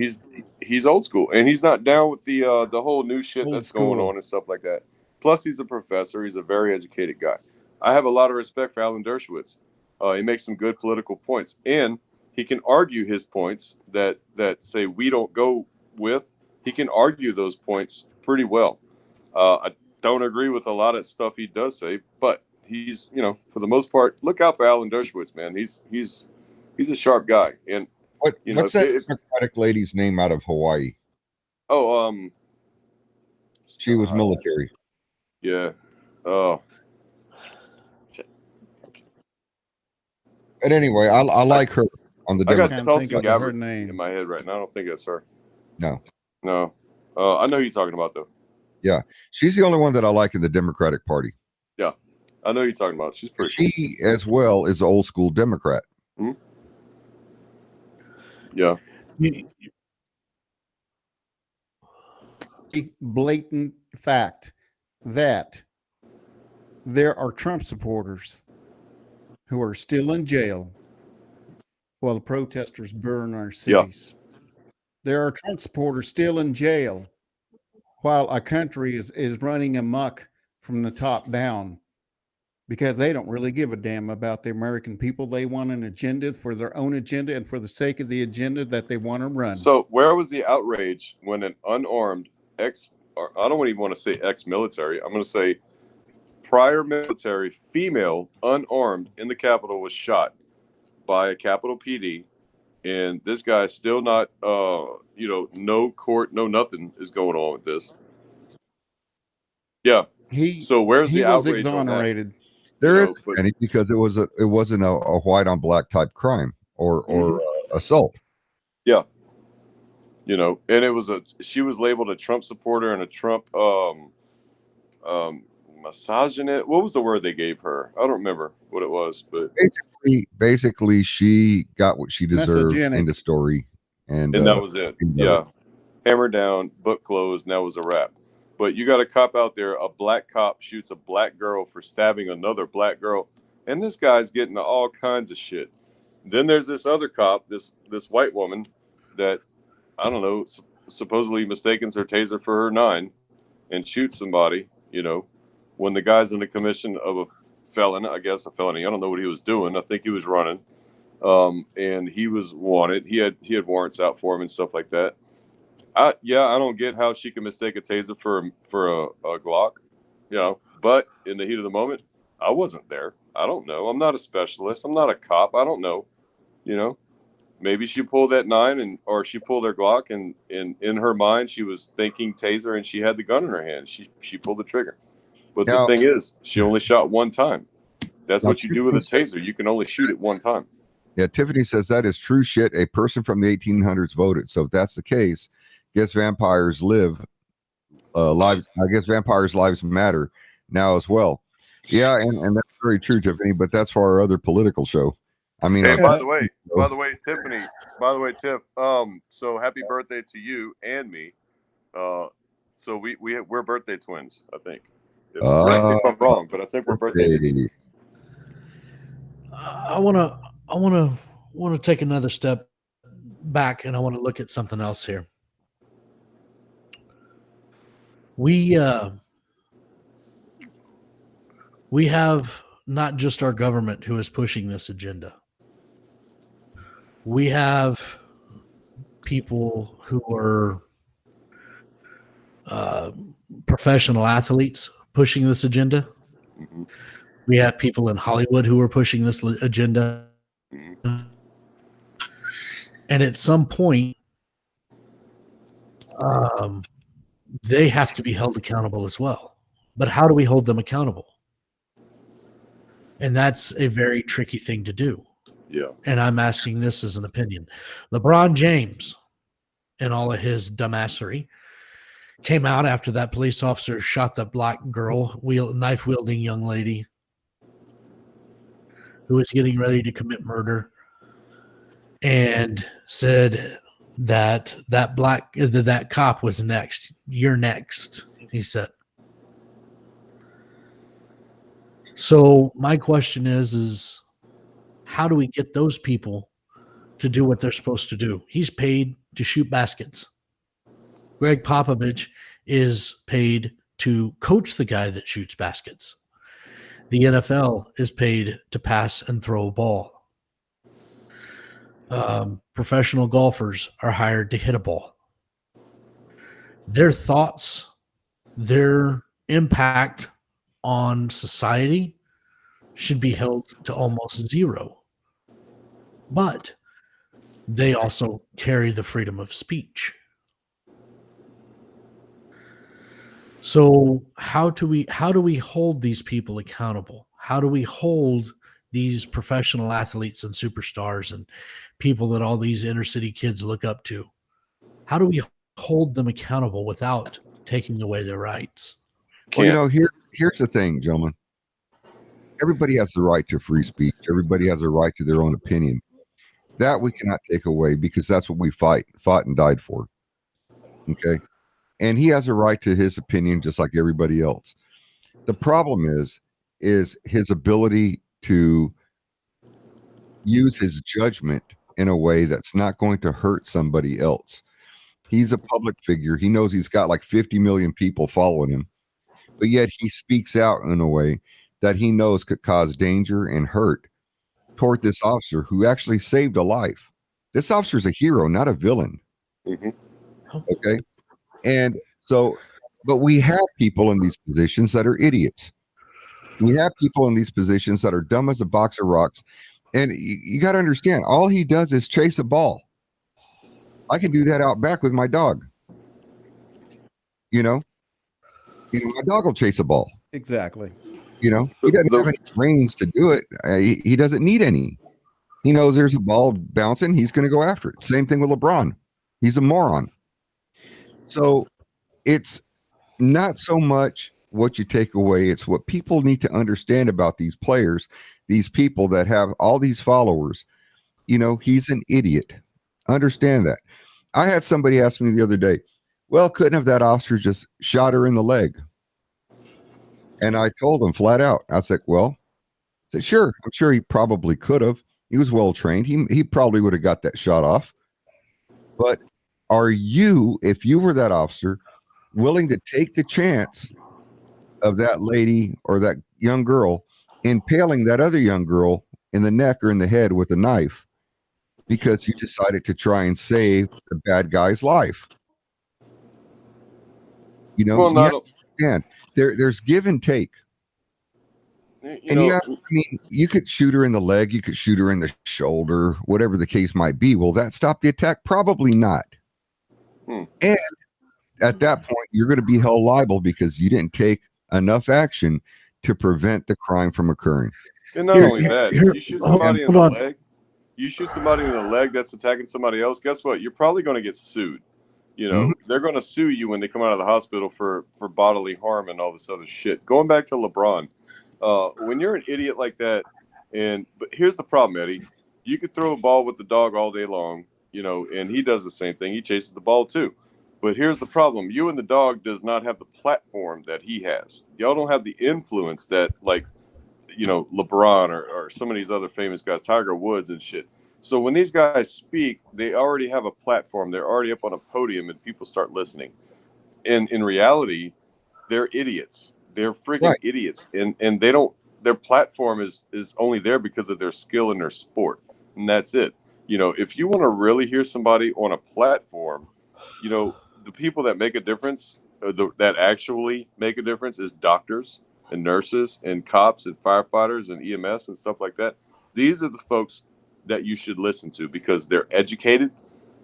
[SPEAKER 2] he's old school. And he's not down with the whole new shit that's going on and stuff like that. Plus, he's a professor. He's a very educated guy. I have a lot of respect for Alan Dershowitz. He makes some good political points. And he can argue his points that say we don't go with. He can argue those points pretty well. I don't agree with a lot of stuff he does say, but he's, for the most part, look out for Alan Dershowitz, man. He's a sharp guy. And
[SPEAKER 3] what's that Democratic lady's name out of Hawaii?
[SPEAKER 2] Oh,
[SPEAKER 3] she was military.
[SPEAKER 2] Yeah. Oh.
[SPEAKER 3] But anyway, I like her on the
[SPEAKER 2] I got
[SPEAKER 3] Democrats.
[SPEAKER 2] Tulsi Gabbard in my head right now. I don't think that's her.
[SPEAKER 3] No.
[SPEAKER 2] No. I know who you're talking about, though.
[SPEAKER 3] Yeah, she's the only one that I like in the Democratic Party.
[SPEAKER 2] Yeah, I know who you're talking about. She's pretty cool.
[SPEAKER 3] She, as well, is an old school Democrat.
[SPEAKER 2] Mhm. Yeah.
[SPEAKER 1] Blatant fact that there are Trump supporters who are still in jail while the protesters burn our cities. There are Trump supporters still in jail while a country is running amok from the top down because they don't really give a damn about the American people. They want an agenda for their own agenda and for the sake of the agenda that they want to run.
[SPEAKER 2] So where was the outrage when an unarmed or I don't even want to say ex-military, I'm going to say prior military female unarmed in the Capitol was shot by a Capitol PD, and this guy's still not, no court, no nothing is going on with this. Yeah. So where's the
[SPEAKER 1] was
[SPEAKER 2] outrage
[SPEAKER 1] exonerated.
[SPEAKER 2] on that?
[SPEAKER 3] There is because it wasn't a white on black type crime or assault.
[SPEAKER 2] Yeah. And she was labeled a Trump supporter and a Trump misogynist. What was the word they gave her? I don't remember what it was, but
[SPEAKER 3] basically she got what she deserved in the story, and
[SPEAKER 2] that was it. Yeah, hammer down, book closed, and that was a wrap. But you got a cop out there. A black cop shoots a black girl for stabbing another black girl, and this guy's getting all kinds of shit. Then there's this other cop, this white woman that I don't know, supposedly mistakes her taser for her 9 and shoots somebody. When the guy's in the commission of a felony. I don't know what he was doing. I think he was running, and he was wanted. He had warrants out for him and stuff like that. I don't get how she can mistake a taser for a Glock, But in the heat of the moment, I wasn't there. I don't know. I'm not a specialist. I'm not a cop. I don't know. Maybe she pulled that 9 or she pulled her Glock, and in her mind she was thinking taser, and she had the gun in her hand. She pulled the trigger. But the thing is, she only shot one time. That's what you do with a taser. You can only shoot it one time.
[SPEAKER 3] Yeah, Tiffany says that is true shit. A person from the 1800s voted. So if that's the case, guess vampires live lives. I guess vampires' lives matter now as well. Yeah, and that's very true, Tiffany. But that's for our other political show. I mean,
[SPEAKER 2] hey, by the way, Tiffany. By the way, Tiff. So happy birthday to you and me. So we're birthday twins, I think. Correct me if I'm wrong, but I think we're birthday twins.
[SPEAKER 4] I want to take another step back, and I want to look at something else here. We have not just our government who is pushing this agenda. We have people who are professional athletes pushing this agenda.
[SPEAKER 2] Mm-hmm.
[SPEAKER 4] We have people in Hollywood who are pushing this agenda. Mm-hmm. And at some point, they have to be held accountable as well. But how do we hold them accountable? And that's a very tricky thing to do.
[SPEAKER 2] Yeah.
[SPEAKER 4] And I'm asking this as an opinion. LeBron James, and all of his dumbassery, came out after that police officer shot the black girl, knife-wielding young lady who was getting ready to commit murder, and said that that cop was next. You're next, he said. So my question is how do we get those people to do what they're supposed to do? He's paid to shoot baskets. Greg Popovich is paid to coach the guy that shoots baskets. The NFL is paid to pass and throw a ball. Professional golfers are hired to hit a ball. Their thoughts, their impact on society should be held to almost zero. But they also carry the freedom of speech. So how do we hold these people accountable? How do we hold these professional athletes and superstars and people that all these inner city kids look up to? How do we hold them accountable without taking away their rights.
[SPEAKER 3] Well, you
[SPEAKER 2] Can't.
[SPEAKER 3] know, here's the thing, gentlemen. Everybody has the right to free speech. Everybody has a right to their own opinion. That we cannot take away because that's what we fought and died for. Okay. And he has a right to his opinion just like everybody else. The problem is his ability to use his judgment in a way that's not going to hurt somebody else. He's a public figure. He knows he's got like 50 million people following him, but yet he speaks out in a way that he knows could cause danger and hurt toward this officer who actually saved a life. This officer's a hero, not a villain.
[SPEAKER 2] Mhm.
[SPEAKER 3] Okay. And so, but we have people in these positions that are idiots. We have people in these positions that are dumb as a box of rocks. And you got to understand, all he does is chase a ball. I can do that out back with my dog. You know, my dog will chase a ball.
[SPEAKER 1] Exactly.
[SPEAKER 3] You know, he doesn't have any brains to do it. He doesn't need any. He knows there's a ball bouncing. He's going to go after it. Same thing with LeBron. He's a moron. So it's not so much what you take away. It's what people need to understand about these players, these people that have all these followers. You know, he's an idiot. Understand that. I had somebody ask me the other day, well, couldn't have that officer just shot her in the leg? And I told him flat out, I said, well, I said, sure, I'm sure he probably could have. He was well trained. He probably would have got that shot off. But are you, if you were that officer, willing to take the chance of that lady or that young girl impaling that other young girl in the neck or in the head with a knife because you decided to try and save the bad guy's life? You know,
[SPEAKER 2] Well, not
[SPEAKER 3] and there's give and take.
[SPEAKER 2] you
[SPEAKER 3] And
[SPEAKER 2] know.
[SPEAKER 3] yeah, I mean, you could shoot her in the leg, you could shoot her in the shoulder, whatever the case might be. Will that stop the attack? Probably not. And at that point, you're going to be held liable because you didn't take enough action to prevent the crime from occurring.
[SPEAKER 2] And not only that, if you shoot somebody in the
[SPEAKER 4] on.
[SPEAKER 2] leg, you shoot somebody in the leg that's attacking somebody else, guess what? You're probably going to get sued. You know, they're going to sue you when they come out of the hospital for bodily harm and all this other shit. Going back to LeBron, when you're an idiot like that, but here's the problem, Eddie. You could throw a ball with the dog all day long, you know, and he does the same thing. He chases the ball too. But here's the problem. You and the dog does not have the platform that he has. Y'all don't have the influence that, like, you know, LeBron or some of these other famous guys, Tiger Woods and shit. So when these guys speak, they already have a platform. They're already up on a podium and people start listening. And in reality, they're idiots. They're freaking idiots. And they don't, their platform is only there because of their skill in their sport. And that's it. You know, if you want to really hear somebody on a platform, you know, the people that make a difference, that actually make a difference is doctors and nurses and cops and firefighters and EMS and stuff like that. These are the folks that you should listen to because they're educated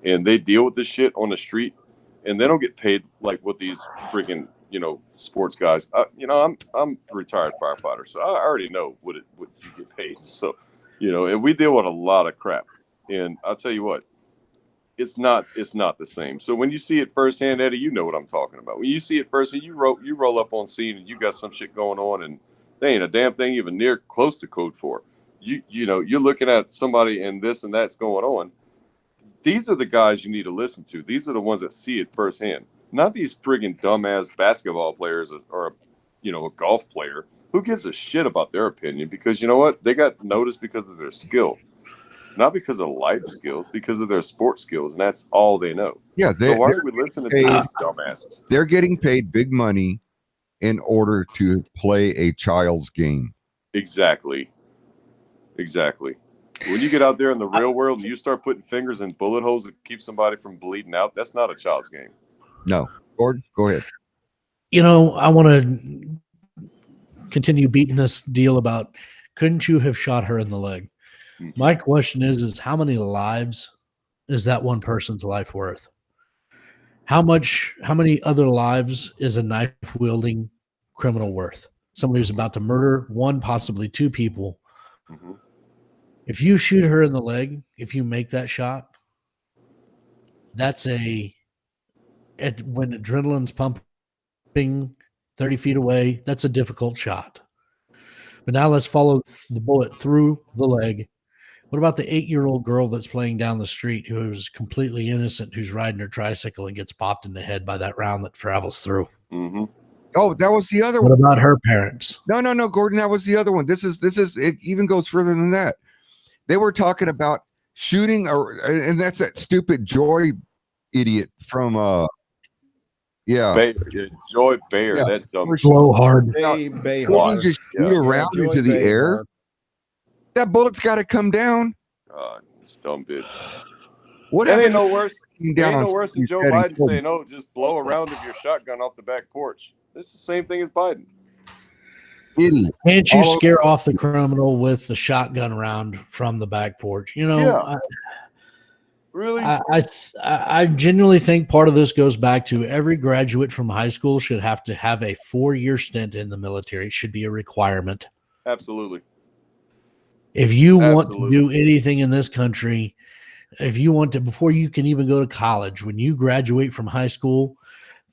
[SPEAKER 2] and they deal with this shit on the street and they don't get paid like what these freaking, you know, sports guys. You know, I'm a retired firefighter, so I already know what you get paid. So, you know, and we deal with a lot of crap. And I'll tell you what, it's not the same. So when you see it firsthand, Eddie, you know what I'm talking about. When you see it firsthand, you roll up on scene and you got some shit going on and they ain't a damn thing even near close to code for. You know, you're looking at somebody and this and that's going on. These are the guys you need to listen to. These are the ones that see it firsthand. Not these friggin' dumbass basketball players or you know, a golf player. Who gives a shit about their opinion? Because you know what? They got noticed because of their skill. Not because of life skills, because of their sports skills, and that's all they know.
[SPEAKER 3] Yeah,
[SPEAKER 2] so why are we listening to these dumbasses?
[SPEAKER 3] They're getting paid big money in order to play a child's game.
[SPEAKER 2] Exactly. When you get out there in the real world and you start putting fingers in bullet holes to keep somebody from bleeding out, that's not a child's game.
[SPEAKER 3] No. Gordon, go ahead.
[SPEAKER 4] You know, I want to continue beating this deal about couldn't you have shot her in the leg? My question is how many lives is that one person's life worth? How many other lives is a knife wielding criminal worth? Somebody who's about to murder one, possibly two people.
[SPEAKER 2] Mm-hmm.
[SPEAKER 4] If you shoot her in the leg, if you make that shot, that's a when adrenaline's pumping 30 feet away, that's a difficult shot. But now let's follow the bullet through the leg. What about the 8-year-old girl that's playing down the street who is completely innocent, who's riding her tricycle and gets popped in the head by that round that travels through?
[SPEAKER 2] Mm-hmm.
[SPEAKER 3] Oh, that was the other
[SPEAKER 4] What
[SPEAKER 3] one.
[SPEAKER 4] about her parents?
[SPEAKER 3] No, Gordon, that was the other one. This is it even goes further than that. They were talking about shooting, and that's that stupid Joy idiot from
[SPEAKER 2] Bayer, Joy Bayer,
[SPEAKER 3] Yeah.
[SPEAKER 2] that dumb
[SPEAKER 4] Blow hard.
[SPEAKER 3] Couldn't you just shoot
[SPEAKER 1] Yeah,
[SPEAKER 3] around
[SPEAKER 1] Joy
[SPEAKER 3] into the air?
[SPEAKER 1] Behar.
[SPEAKER 3] That bullet's got to come down.
[SPEAKER 2] God, this dumb bitch.
[SPEAKER 3] What
[SPEAKER 2] It ain't
[SPEAKER 3] happened?
[SPEAKER 2] no worse. It
[SPEAKER 3] Down
[SPEAKER 2] ain't
[SPEAKER 3] on
[SPEAKER 2] no worse than
[SPEAKER 3] somebody's
[SPEAKER 2] Joe
[SPEAKER 3] head and
[SPEAKER 2] Biden
[SPEAKER 3] killed him.
[SPEAKER 2] saying, "Oh, just blow a round of your shotgun off the back porch." It's the same thing as Biden.
[SPEAKER 3] Idiot.
[SPEAKER 4] Can't you
[SPEAKER 3] All
[SPEAKER 4] scare off the criminal with the shotgun round from the back porch? You know,
[SPEAKER 2] Yeah. Really?
[SPEAKER 4] I genuinely think part of this goes back to every graduate from high school should have to have a 4-year stint in the military. It should be a requirement.
[SPEAKER 2] Absolutely.
[SPEAKER 4] If you want to
[SPEAKER 2] Absolutely.
[SPEAKER 4] do anything in this country, if you want to, before you can even go to college, when you graduate from high school,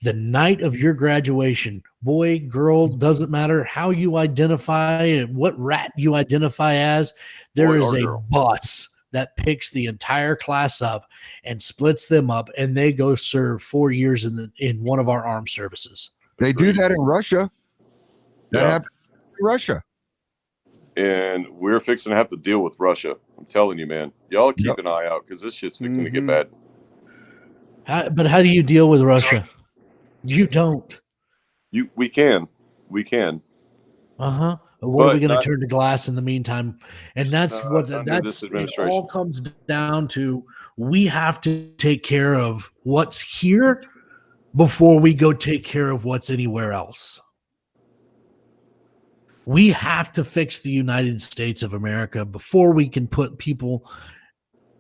[SPEAKER 4] the night of your graduation, boy, girl, doesn't matter how you identify, what rat you identify as, there
[SPEAKER 2] Boy
[SPEAKER 4] is
[SPEAKER 2] or
[SPEAKER 4] a
[SPEAKER 2] girl.
[SPEAKER 4] bus that picks the entire class up and splits them up, and they go serve 4 years in one of our armed services.
[SPEAKER 3] They do that in Russia. That
[SPEAKER 2] Yeah.
[SPEAKER 3] happens in Russia.
[SPEAKER 2] And we're fixing to have to deal with Russia. I'm telling you, man. Y'all keep
[SPEAKER 3] Yep.
[SPEAKER 2] an eye out because this shit's fixing to get
[SPEAKER 1] Mhm.
[SPEAKER 2] bad.
[SPEAKER 4] But how do you deal with Russia? You don't.
[SPEAKER 2] We can.
[SPEAKER 4] What
[SPEAKER 2] But
[SPEAKER 4] are we going to
[SPEAKER 2] not-
[SPEAKER 4] turn to glass in the meantime? And that's what
[SPEAKER 2] under this
[SPEAKER 4] it
[SPEAKER 2] administration.
[SPEAKER 4] all comes down to. We have to take care of what's here before we go take care of what's anywhere else. We have to fix the United States of America before we can put people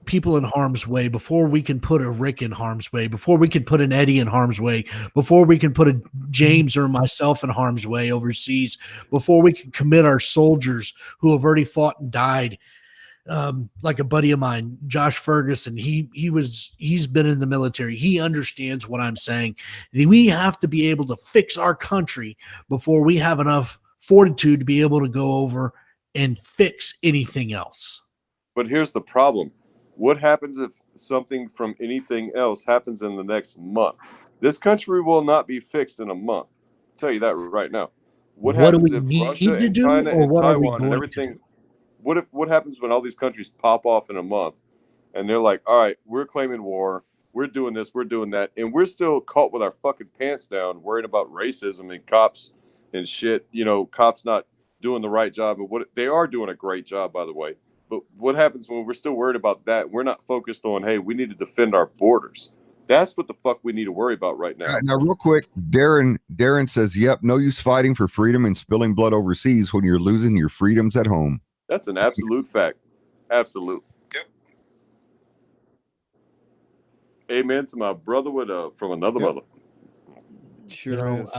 [SPEAKER 4] in harm's way, before we can put a Rick in harm's way, before we can put an Eddie in harm's way, before we can put a James or myself in harm's way overseas, before we can commit our soldiers who have already fought and died. Like a buddy of mine, Josh Ferguson, he's been in the military. He understands what I'm saying. We have to be able to fix our country before we have enough fortitude to be able to go over and fix anything else.
[SPEAKER 2] But here's the problem. What happens if something from anything else happens in the next month? This country will not be fixed in a month. I'll tell you that right now. What
[SPEAKER 4] do
[SPEAKER 2] happens
[SPEAKER 4] we
[SPEAKER 2] if
[SPEAKER 4] need
[SPEAKER 2] Russia
[SPEAKER 4] to
[SPEAKER 2] and
[SPEAKER 4] do,
[SPEAKER 2] China
[SPEAKER 4] or
[SPEAKER 2] and
[SPEAKER 4] what are we
[SPEAKER 2] Taiwan and
[SPEAKER 4] going to
[SPEAKER 2] everything?
[SPEAKER 4] do?
[SPEAKER 2] What happens when all these countries pop off in a month and they're like, all right, we're claiming war, we're doing this, we're doing that, and we're still caught with our fucking pants down worrying about racism and cops and shit, cops not doing the right job. And what they are doing a great job, by the way. But what happens when we're still worried about that? We're not focused on, hey, we need to defend our borders. That's what the fuck we need to worry about right now.
[SPEAKER 3] Now, real quick, Darren says, "Yep, no use fighting for freedom and spilling blood overseas when you're losing your freedoms at home."
[SPEAKER 2] That's an absolute fact. Absolute.
[SPEAKER 3] Yep.
[SPEAKER 2] Amen to my brother from another mother.
[SPEAKER 1] Sure is.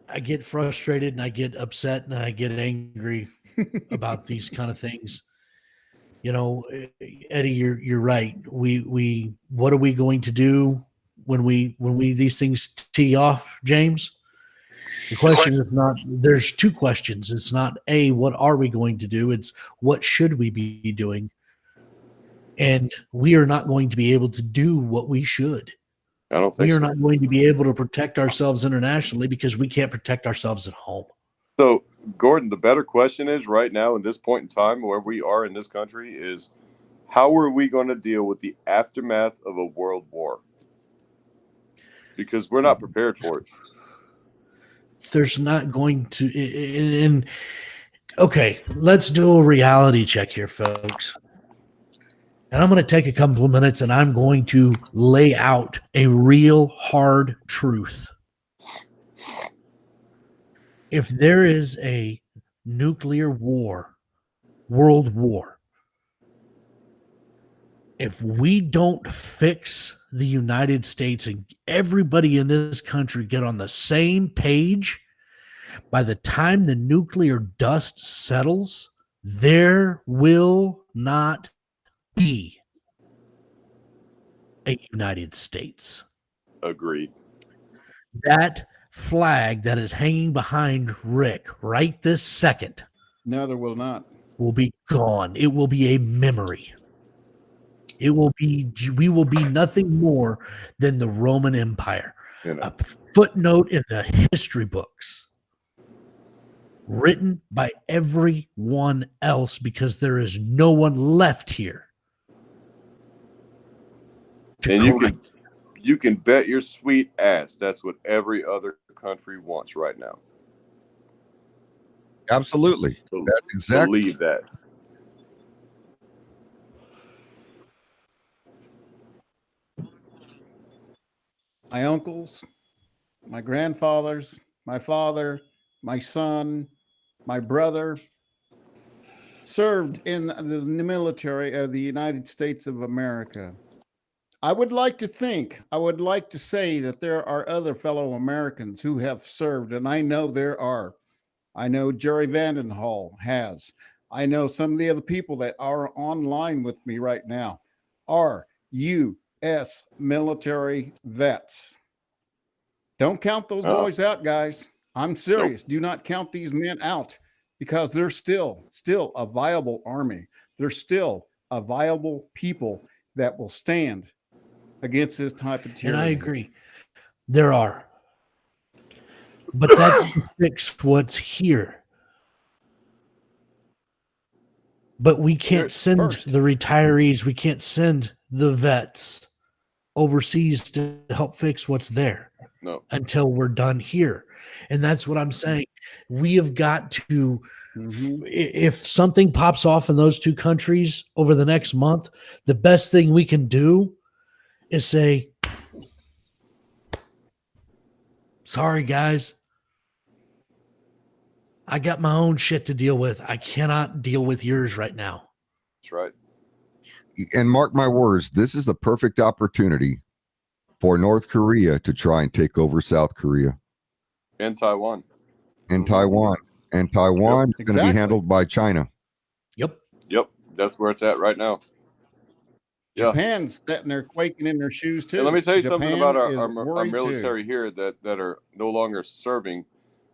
[SPEAKER 4] I get frustrated and I get upset and I get angry about these kind of things. Eddie, you're right. We what are we going to do when we these things tee off, James? The question is not, there's two questions. It's not A, what are we going to do? It's what should we be doing? And we are not going to be able to do what we should.
[SPEAKER 2] I don't think
[SPEAKER 4] We are
[SPEAKER 2] so.
[SPEAKER 4] not going to be able to protect ourselves internationally because we can't protect ourselves at home.
[SPEAKER 2] So, Gordon, the better question is right now in this point in time where we are in this country is how are we going to deal with the aftermath of a world war? Because we're not prepared for it.
[SPEAKER 4] There's not going to okay, let's do a reality check here, folks. And I'm going to take a couple of minutes and I'm going to lay out a real hard truth. If there is a nuclear war, world war, if we don't fix the United States and everybody in this country get on the same page, by the time the nuclear dust settles, there will not be a United States.
[SPEAKER 2] Agreed.
[SPEAKER 4] That flag that is hanging behind Rick right this second
[SPEAKER 1] No, there will not.
[SPEAKER 4] will be gone. It will be a memory. It will be, we will be nothing more than the Roman Empire,
[SPEAKER 2] You know.
[SPEAKER 4] a footnote in the history books, written by everyone else because there is no one left here.
[SPEAKER 2] And you can bet your sweet ass that's what every other country wants right now.
[SPEAKER 3] Absolutely. That's exactly.
[SPEAKER 2] Believe that.
[SPEAKER 1] My uncles, my grandfathers, my father, my son, my brother served in the military of the United States of America. I would like to say that there are other fellow Americans who have served, and I know there are. I know Jerry Vandenhall has. I know some of the other people that are online with me right now are U.S. military vets. Don't count those boys out, guys. I'm serious. Nope. Do not count these men out because they're still a viable army. They're still a viable people that will stand against this type of tyranny.
[SPEAKER 4] And I agree. There are. But that's to fix what's here. But we can't send the retirees, we can't send the vets overseas to help fix what's there until we're done here. And that's what I'm saying. We have got to, if something pops off in those two countries over the next month, the best thing we can do is say, sorry, guys. I got my own shit to deal with. I cannot deal with yours right now.
[SPEAKER 2] That's right.
[SPEAKER 3] And mark my words, this is the perfect opportunity for North Korea to try and take over South Korea.
[SPEAKER 2] And Taiwan.
[SPEAKER 3] And Taiwan. And Taiwan is going to be handled by China.
[SPEAKER 4] Yep.
[SPEAKER 2] That's where it's at right now.
[SPEAKER 1] Japan's sitting there quaking in their shoes too.
[SPEAKER 2] And let me tell you
[SPEAKER 1] Japan
[SPEAKER 2] something about our military here that are no longer serving.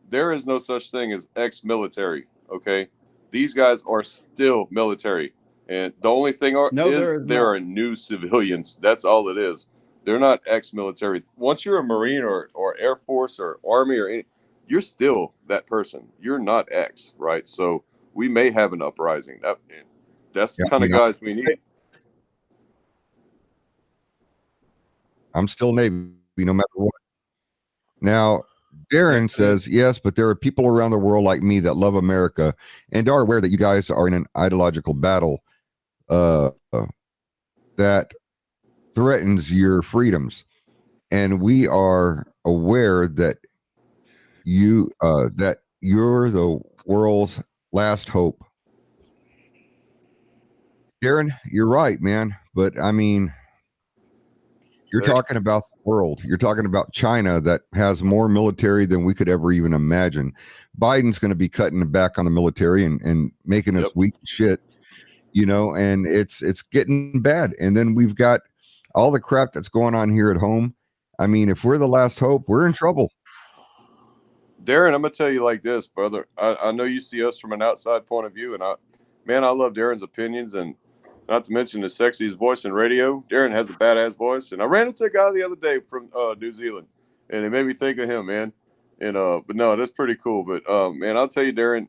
[SPEAKER 2] There is no such thing as ex-military, okay? These guys are still military. And the only thing there are new civilians. That's all it is. They're not ex-military. Once you're a Marine or Air Force or Army or any, you're still that person. You're not ex, right? So we may have an uprising. That's the kind of guys we need.
[SPEAKER 3] I'm still Navy, no matter what. Now, Darren says, yes, but there are people around the world like me that love America and are aware that you guys are in an ideological battle that threatens your freedoms. And we are aware that you're the world's last hope. Darren, you're right, man. But I mean, you're talking about the world. You're talking about China that has more military than we could ever even imagine. Biden's going to be cutting back on the military and making us weak shit, and it's getting bad. And then we've got all the crap that's going on here at home. I mean, if we're the last hope, we're in trouble.
[SPEAKER 2] Darren, I'm going to tell you like this, brother. I know you see us from an outside point of view, and I love Darren's opinions, and not to mention the sexiest voice in radio. Darren has a badass voice. And I ran into a guy the other day from New Zealand, and it made me think of him, man. And but no, that's pretty cool. But man, I'll tell you, Darren,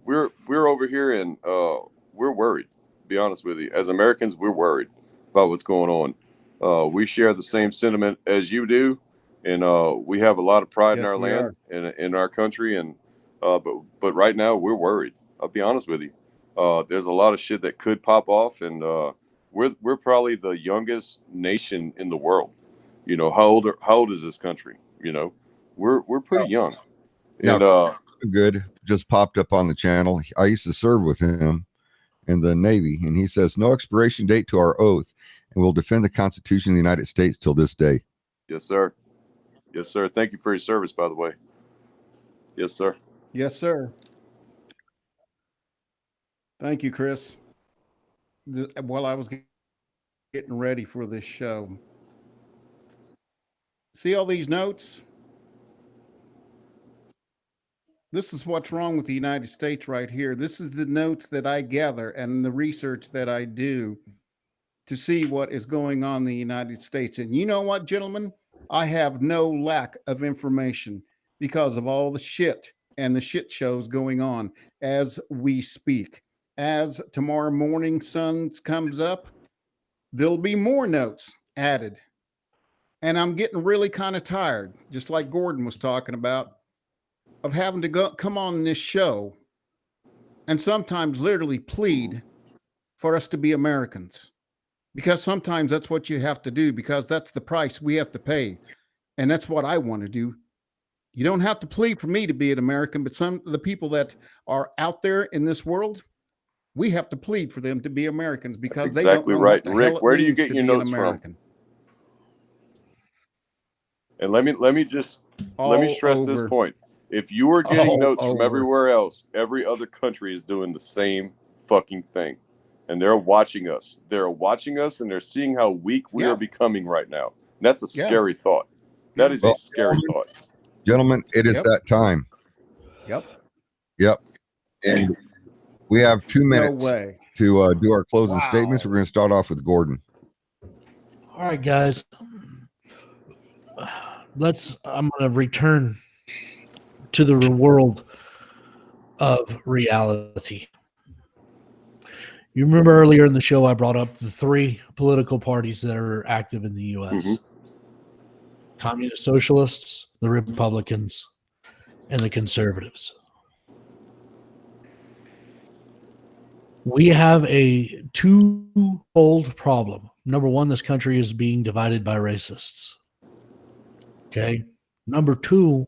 [SPEAKER 2] we're over here and we're worried, to be honest with you. As Americans, we're worried about what's going on. We share the same sentiment as you do, and we have a lot of pride in our land and in our country. And but right now, we're worried. I'll be honest with you. There's a lot of shit that could pop off, and we're probably the youngest nation in the world. How old is this country? We're pretty young. And
[SPEAKER 3] good just popped up on the channel. I used to serve with him in the Navy, and he says no expiration date to our oath, and we'll defend the Constitution of the United States till this day.
[SPEAKER 2] Yes, sir. Yes, sir. Thank you for your service, by the way. Yes, sir.
[SPEAKER 1] Yes, sir. Thank you, Chris. While I was getting ready for this show, See all these notes? This is what's wrong with the United States right here. This is the notes that I gather and the research that I do to see what is going on in the United States. And you know what, gentlemen? I have no lack of information because of all the shit and the shit shows going on as we speak. As tomorrow morning sun comes up, there'll be more notes added. And I'm getting really kind of tired, just like Gordon was talking about, of having to come on this show and sometimes literally plead for us to be Americans. Because sometimes that's what you have to do, because that's the price we have to pay. And that's what I want to do. You don't have to plead for me to be an American, but some of the people that are out there in this world, we have to plead for them to be Americans because
[SPEAKER 2] That's
[SPEAKER 1] they don't
[SPEAKER 2] exactly
[SPEAKER 1] know
[SPEAKER 2] right.
[SPEAKER 1] what the
[SPEAKER 2] Rick,
[SPEAKER 1] hell it
[SPEAKER 2] where do you
[SPEAKER 1] means
[SPEAKER 2] get
[SPEAKER 1] to
[SPEAKER 2] your
[SPEAKER 1] be an
[SPEAKER 2] notes from?
[SPEAKER 1] American.
[SPEAKER 2] And let me just let me stress this point. If you are getting notes from everywhere else, every other country is doing the same fucking thing. And they're watching us. They're watching us and they're seeing how weak we are becoming right now. And that's a scary thought. That is a scary thought.
[SPEAKER 3] Gentlemen, it is that time.
[SPEAKER 1] Yep.
[SPEAKER 3] And we have 2 minutes to do our closing statements. We're going to start off with Gordon.
[SPEAKER 4] All right, guys. I'm going to return to the world of reality. You remember earlier in the show, I brought up the 3 political parties that are active in the U.S. Communist Socialists, the Republicans, and the Conservatives. We have a twofold problem. Number one, this country is being divided by racists. Okay. Number 2,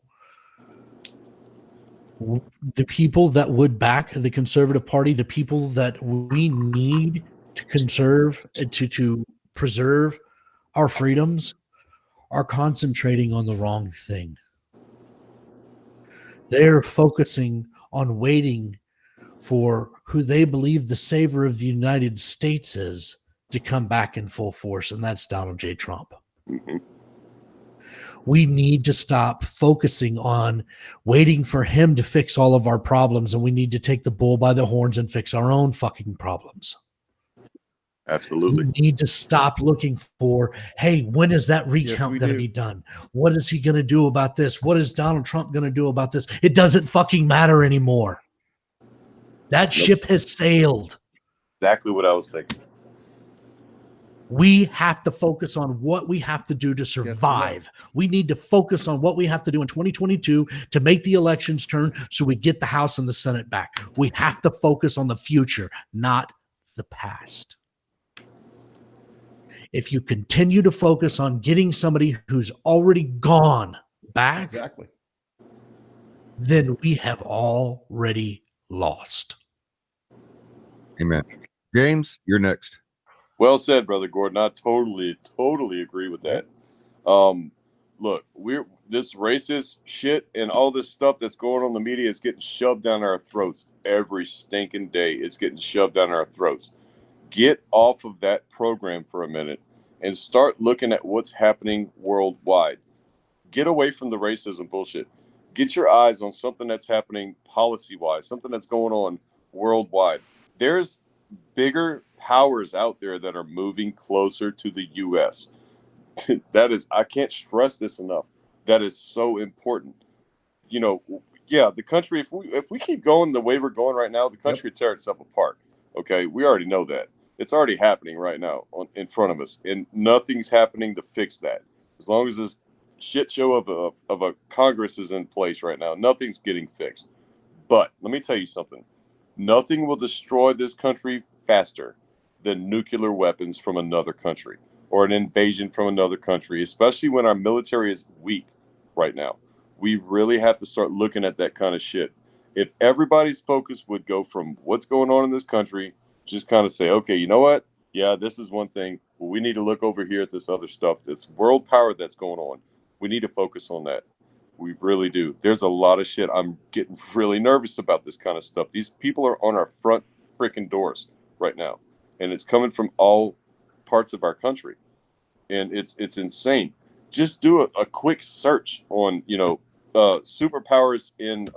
[SPEAKER 4] the people that would back the Conservative Party, the people that we need to conserve, to preserve our freedoms, are concentrating on the wrong thing. They're focusing on waiting for who they believe the savior of the United States is to come back in full force, and that's Donald J. Trump. We need to stop focusing on waiting for him to fix all of our problems, and we need to take the bull by the horns and fix our own fucking problems.
[SPEAKER 2] Absolutely.
[SPEAKER 4] We need to stop looking for, hey, when is that recount going to be done? What is he going to do about this? What is Donald Trump going to do about this? It doesn't fucking matter anymore. That ship has sailed.
[SPEAKER 2] Exactly what I was thinking.
[SPEAKER 4] We have to focus on what we have to do to survive. We need to focus on what we have to do in 2022 to make the elections turn so we get the House and the Senate back. We have to focus on the future, not the past. If you continue to focus on getting somebody who's already gone back, then we have already lost.
[SPEAKER 3] Amen. James, you're next.
[SPEAKER 2] Well said, Brother Gordon. I totally agree with that. Look, this racist shit and all this stuff that's going on in the media is getting shoved down our throats every stinking day. It's getting shoved down our throats. Get off of that program for a minute and start looking at what's happening worldwide. Get away from the racism bullshit. Get your eyes on something that's happening policy-wise, something that's going on worldwide. There's bigger powers out there that are moving closer to the U.S. That is, I can't stress this enough. That is so important. You know, the country, if we keep going the way we're going right now, the country would tear itself apart. Okay, we already know that. It's already happening right now in front of us, and nothing's happening to fix that. As long as this shit show of a Congress is in place right now, nothing's getting fixed. But let me tell you something. Nothing will destroy this country faster than nuclear weapons from another country or an invasion from another country, especially when our military is weak right now. We really have to start looking at that kind of shit. If everybody's focus would go from what's going on in this country, just kind of say, okay, you know what? Yeah, this is one thing. Well, we need to look over here at this other stuff. This world power that's going on. We need to focus on that. We really do. There's a lot of shit. I'm getting really nervous about this kind of stuff. These people are on our front freaking doors right now. And it's coming from all parts of our country. And it's insane. just do a quick search on, superpowers in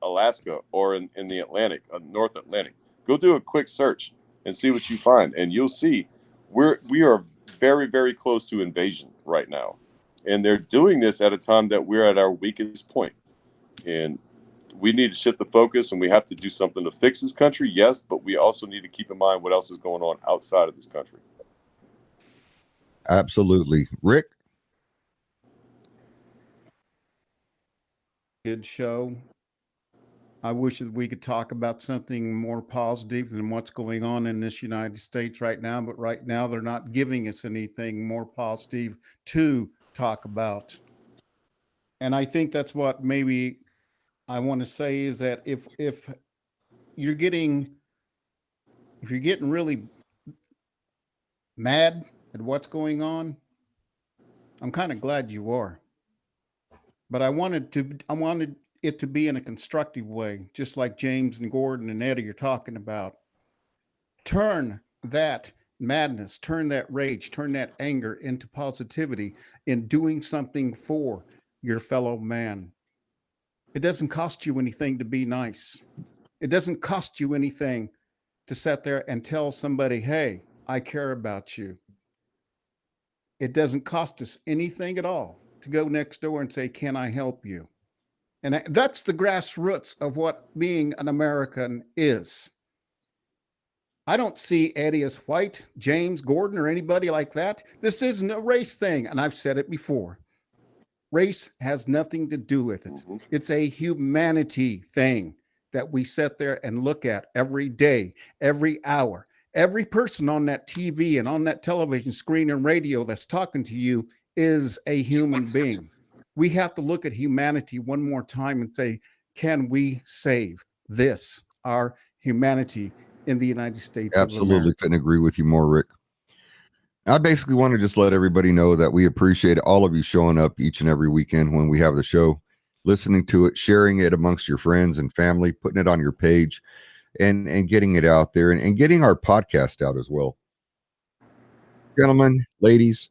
[SPEAKER 2] Alaska or in the Atlantic, North Atlantic. Go do a quick search and see what you find, and you'll see we are very, very close to invasion right now, and they're doing this at a time that we're at our weakest point, and we need to shift the focus, and we have to do something to fix this country, yes, but we also need to keep in mind what else is going on outside of this country.
[SPEAKER 3] Absolutely. Rick?
[SPEAKER 1] Good show. I wish that we could talk about something more positive than what's going on in this United States right now. But right now, they're not giving us anything more positive to talk about. And I think that's what maybe I want to say is that if you're getting really mad at what's going on, I'm kind of glad you are. But I wanted it to be in a constructive way, just like James and Gordon and Eddie are talking about. Turn that madness, turn that rage, turn that anger into positivity in doing something for your fellow man. It doesn't cost you anything to be nice. It doesn't cost you anything to sit there and tell somebody, hey, I care about you. It doesn't cost us anything at all to go next door and say, can I help you? And that's the grassroots of what being an American is. I don't see Eddie as white, James, Gordon, or anybody like that. This isn't a race thing. And I've said it before. Race has nothing to do with it.
[SPEAKER 2] Mm-hmm.
[SPEAKER 1] It's a humanity thing that we sit there and look at every day, every hour. Every person on that TV and on that television screen and radio that's talking to you is a human being. We have to look at humanity one more time and say, can we save this, our humanity in the United States of
[SPEAKER 3] Absolutely.
[SPEAKER 1] America?
[SPEAKER 3] Couldn't agree with you more, Rick. I basically want to just let everybody know that we appreciate all of you showing up each and every weekend when we have the show, listening to it, sharing it amongst your friends and family, putting it on your page, and getting it out there and getting our podcast out as well. Gentlemen, ladies,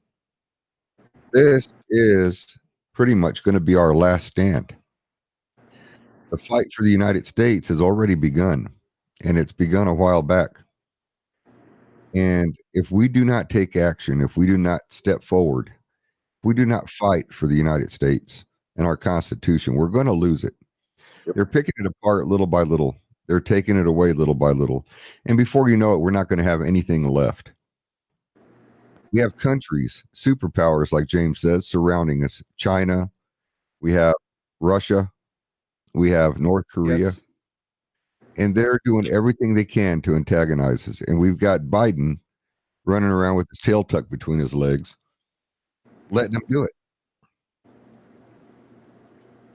[SPEAKER 3] this is pretty much going to be our last stand. The fight for the United States has already begun, and it's begun a while back. And if we do not take action, if we do not step forward, if we do not fight for the United States and our Constitution, we're going to lose it.
[SPEAKER 2] Yep.
[SPEAKER 3] They're picking it apart little by little. They're taking it away little by little. And before you know it, we're not going to have anything left. We have countries, superpowers, like James says, surrounding us. China, we have Russia, we have North Korea.
[SPEAKER 1] Yes.
[SPEAKER 3] And they're doing everything they can to antagonize us. And we've got Biden running around with his tail tucked between his legs, letting them do it.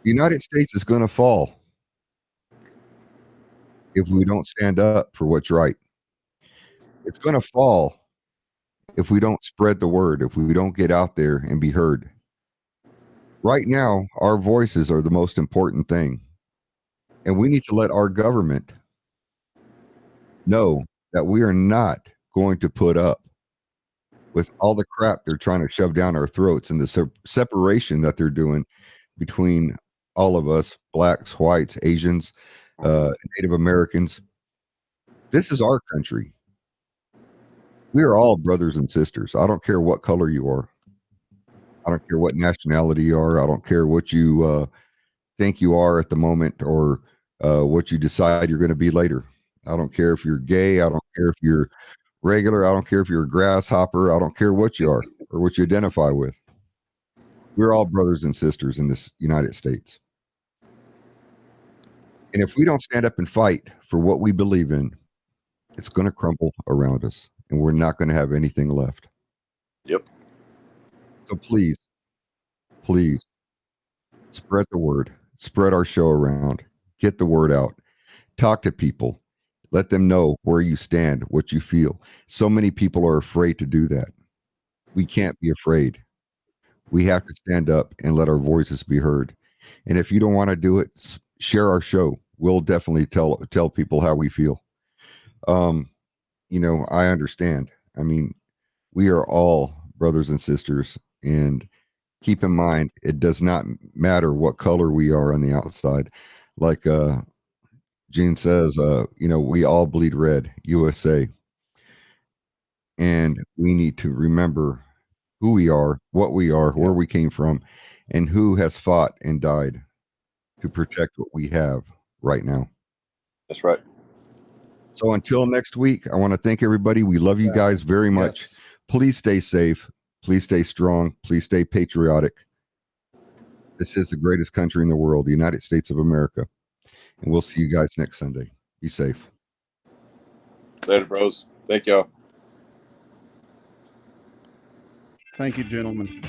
[SPEAKER 3] The United States is going to fall if we don't stand up for what's right. It's going to fall if we don't spread the word, if we don't get out there and be heard. Right now, our voices are the most important thing. And we need to let our government know that we are not going to put up with all the crap they're trying to shove down our throats and the separation that they're doing between all of us, blacks, whites, Asians, Native Americans. This is our country. We are all brothers and sisters. I don't care what color you are. I don't care what nationality you are. I don't care what you think you are at the moment or what you decide you're going to be later. I don't care if you're gay. I don't care if you're regular. I don't care if you're a grasshopper. I don't care what you are or what you identify with. We're all brothers and sisters in this United States. And if we don't stand up and fight for what we believe in, it's going to crumble around us and we're not going to have anything left.
[SPEAKER 2] Yep.
[SPEAKER 3] So please, please spread the word, spread our show around, get the word out, talk to people, let them know where you stand, what you feel. So many people are afraid to do that. We can't be afraid. We have to stand up and let our voices be heard. And if you don't want to do it, share our show. We'll definitely tell people how we feel. I understand. I mean, we are all brothers and sisters, and keep in mind, it does not matter what color we are on the outside. Like Gene says, we all bleed red, USA. And we need to remember who we are, what we are, where we came from, and who has fought and died to protect what we have right now.
[SPEAKER 2] That's right.
[SPEAKER 3] So until next week, I want to thank everybody. We love you guys very much.
[SPEAKER 1] Yes.
[SPEAKER 3] Please stay safe. Please stay strong. Please stay patriotic. This is the greatest country in the world, the United States of America. And we'll see you guys next Sunday. Be safe.
[SPEAKER 2] Later, bros. Thank y'all.
[SPEAKER 1] Thank you, gentlemen.